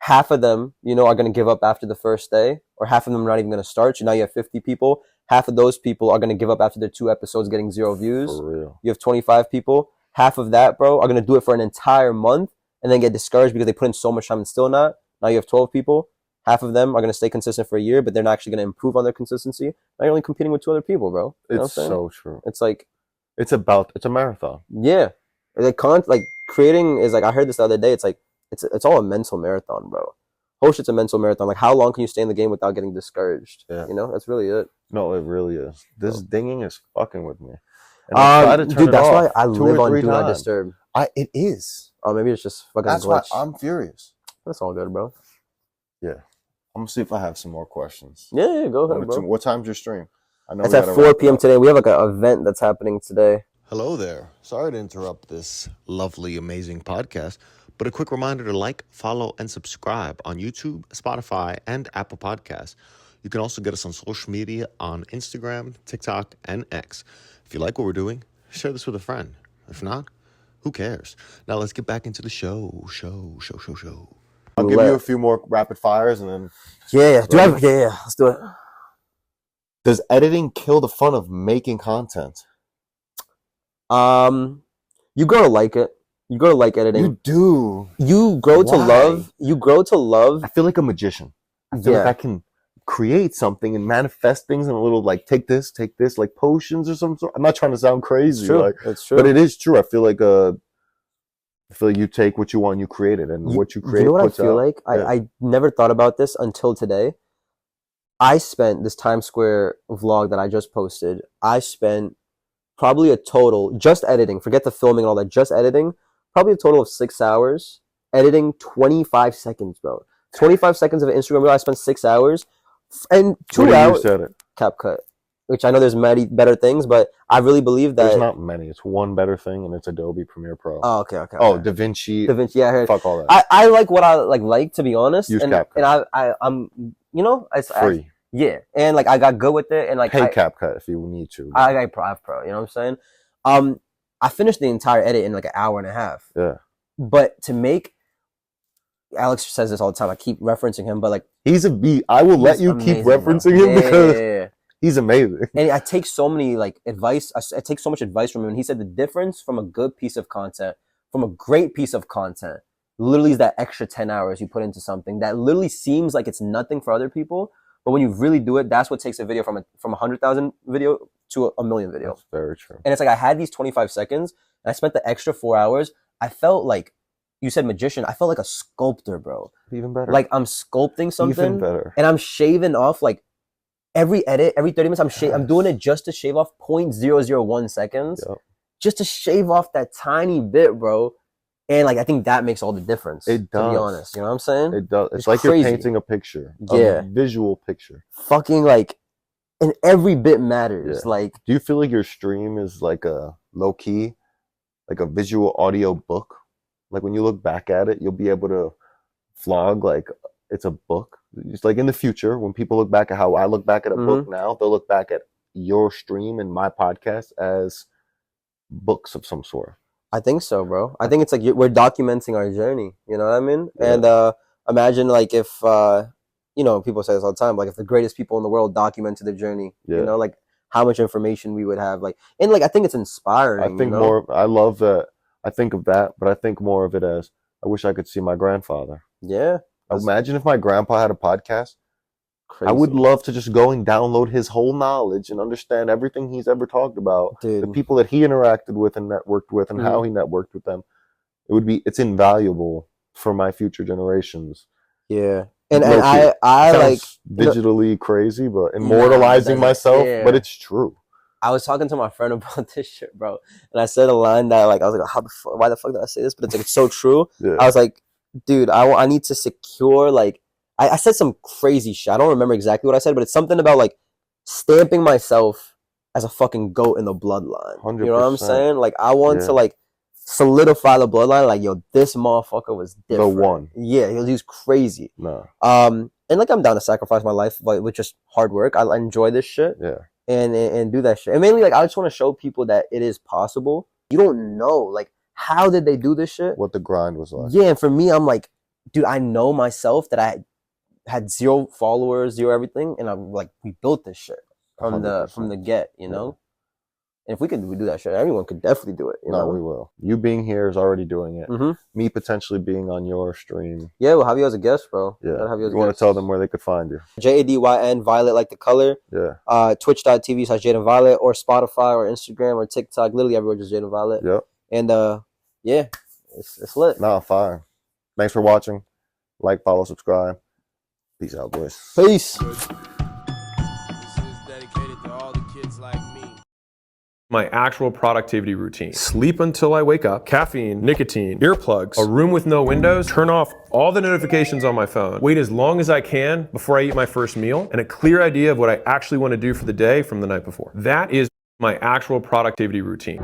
Half of them, you know, are gonna give up after the first day, or half of them are not even gonna start. So now you have 50 people. Half of those people are gonna give up after their 2 episodes getting 0 views. For real. You have 25 people. Half of that, bro, are gonna do it for an entire month and then get discouraged because they put in so much time and still not. Now you have 12 people. Half of them are going to stay consistent for a year, but they're not actually going to improve on their consistency. Now you're only competing with 2 other people, bro. You know It's so true. It's like, it's a marathon. yeah, like creating is like, I heard this the other day. It's like, it's all a mental marathon, bro. Whole shit's a mental marathon. Like, how long can you stay in the game without getting discouraged? Yeah. You know, that's really it. No, it really is. This dinging is fucking with me. And I try to turn dude, it that's off why I 2 live or on 3 Do Not times. Disturb. It is. Oh, maybe it's just fucking That's why glitch. I'm furious. That's all good, bro. Yeah. I'm gonna see if I have some more questions. Yeah, go ahead, bro. What time's your stream? I know It's we at gotta 4 wrap it p.m. up. today. We have like an event that's happening today. Hello there. Sorry to interrupt this lovely, amazing podcast, but a quick reminder to like, follow, and subscribe on YouTube, Spotify, and Apple Podcasts. You can also get us on social media on Instagram, TikTok, and X. If you like what we're doing, share this with a friend. If not, who cares? Now let's get back into the show. I'll give you a few more rapid fires and then. Yeah. Let's do it. Does editing kill the fun of making content? You grow to like it. You grow to like editing. You do. You grow to Why? love. You grow to love. I feel like a magician. I feel like I can create something and manifest things in a little, like, take this, like potions or some sort. I'm not trying to sound crazy. It's true. Like, It's true. but it is true. I feel like you take what you want, you create it, and what you create. You know what I puts feel out. like? Yeah. I never thought about this until today. I spent this Times Square vlog that I just posted. I spent probably a total, just editing, forget the filming and all that, just editing, probably a total of 6 hours, editing 25 seconds, bro. 25 seconds of an Instagram reel, I spent 6 hours, and 2 What do hours, you said it? CapCut, which I know there's many better things, but I really believe that. There's not many. It's one better thing, and it's Adobe Premiere Pro. Oh, okay. Oh, DaVinci. DaVinci, yeah, I heard. Fuck all that. I like what I like to be honest. Use and CapCut. I'm, you know, it's Free. yeah, and like I got good with it, and like Pay CapCut if you need to. I got pro, you know what I'm saying? I finished the entire edit in like an hour and a half. Yeah. But to make, Alex says this all the time. I keep referencing him, but like He's a beat. I will let you keep amazing, bro. referencing him because he's amazing. And I take so many like advice. I take so much advice from him. And he said the difference from a good piece of content, from a great piece of content, literally is that extra 10 hours you put into something that literally seems like it's nothing for other people. But when you really do it, that's what takes a video from 100,000 video to a million video. That's very true. And it's like I had these 25 seconds and I spent the extra 4 hours. I felt like, you said magician, I felt like a sculptor, bro. Even better. Like I'm sculpting something. Even better. And I'm shaving off like every edit, every 30 minutes, I'm doing it just to shave off 0.001 seconds. Yep. Just to shave off that tiny bit, bro. And like I think that makes all the difference. It does. To be honest. You know what I'm saying? It does. It's It's like crazy. you're painting a picture. Yeah. A visual picture. Fucking like, and every bit matters. Yeah. Like, Do you feel like your stream is like a low key, like a visual audio book? Like when you look back at it, you'll be able to vlog like it's a book. It's like in the future, when people look back at how I look back at a book now, they'll look back at your stream and my podcast as books of some sort. I think so, bro. I think it's like we're documenting our journey. You know what I mean? Yeah. And imagine like if, you know, people say this all the time, like if the greatest people in the world documented their journey, you know, like how much information we would have. Like, and like I think it's inspiring. I think you know? more, I love that. I think of that, but I think more of it as I wish I could see my grandfather. Yeah. Imagine if my grandpa had a podcast. Crazy. I would love to just go and download his whole knowledge and understand everything he's ever talked about, Dude. the people that he interacted with and networked with, and how he networked with them. It's invaluable for my future generations. Yeah. And Low-key. I like Sounds digitally crazy, but immortalizing myself, but it's true. I was talking to my friend about this shit, bro. And I said a line that like I was like, why the fuck did I say this? But it's like it's so true. Yeah. I was like, dude, I need to secure like I said some crazy shit. I don't remember exactly what I said, but it's something about like stamping myself as a fucking goat in the bloodline. 100%. You know what I'm saying? Like I want to like solidify the bloodline. Like, yo, this motherfucker was different. The one. Yeah, he was crazy. No. And like I'm down to sacrifice my life with just hard work. I enjoy this shit. Yeah. And do that shit. And mainly like I just want to show people that it is possible. You don't know like how did they do this shit? What the grind was like. Yeah, and for me, I'm like, dude, I know myself that I had 0 followers, 0 everything, and I'm like, we built this shit from 100%. the get, you know. And if we could do that shit, everyone could definitely do it. You know, we will. You being here is already doing it. Mm-hmm. Me potentially being on your stream. Yeah, we'll have you as a guest, bro. Yeah. Have you as a You want to guest. tell them where they could find you? JADYN Violet, like the color. Yeah. Twitch.tv/Jaden Violet, or Spotify or Instagram or TikTok, literally everywhere, just Jaden Violet. Yep. And yeah, it's lit. Nah, fire. Thanks for watching. Like, follow, subscribe. Peace out, boys. Peace. My actual productivity routine. Sleep until I wake up, caffeine, nicotine, earplugs, a room with no windows, turn off all the notifications on my phone, wait as long as I can before I eat my first meal, and a clear idea of what I actually want to do for the day from the night before. That is my actual productivity routine.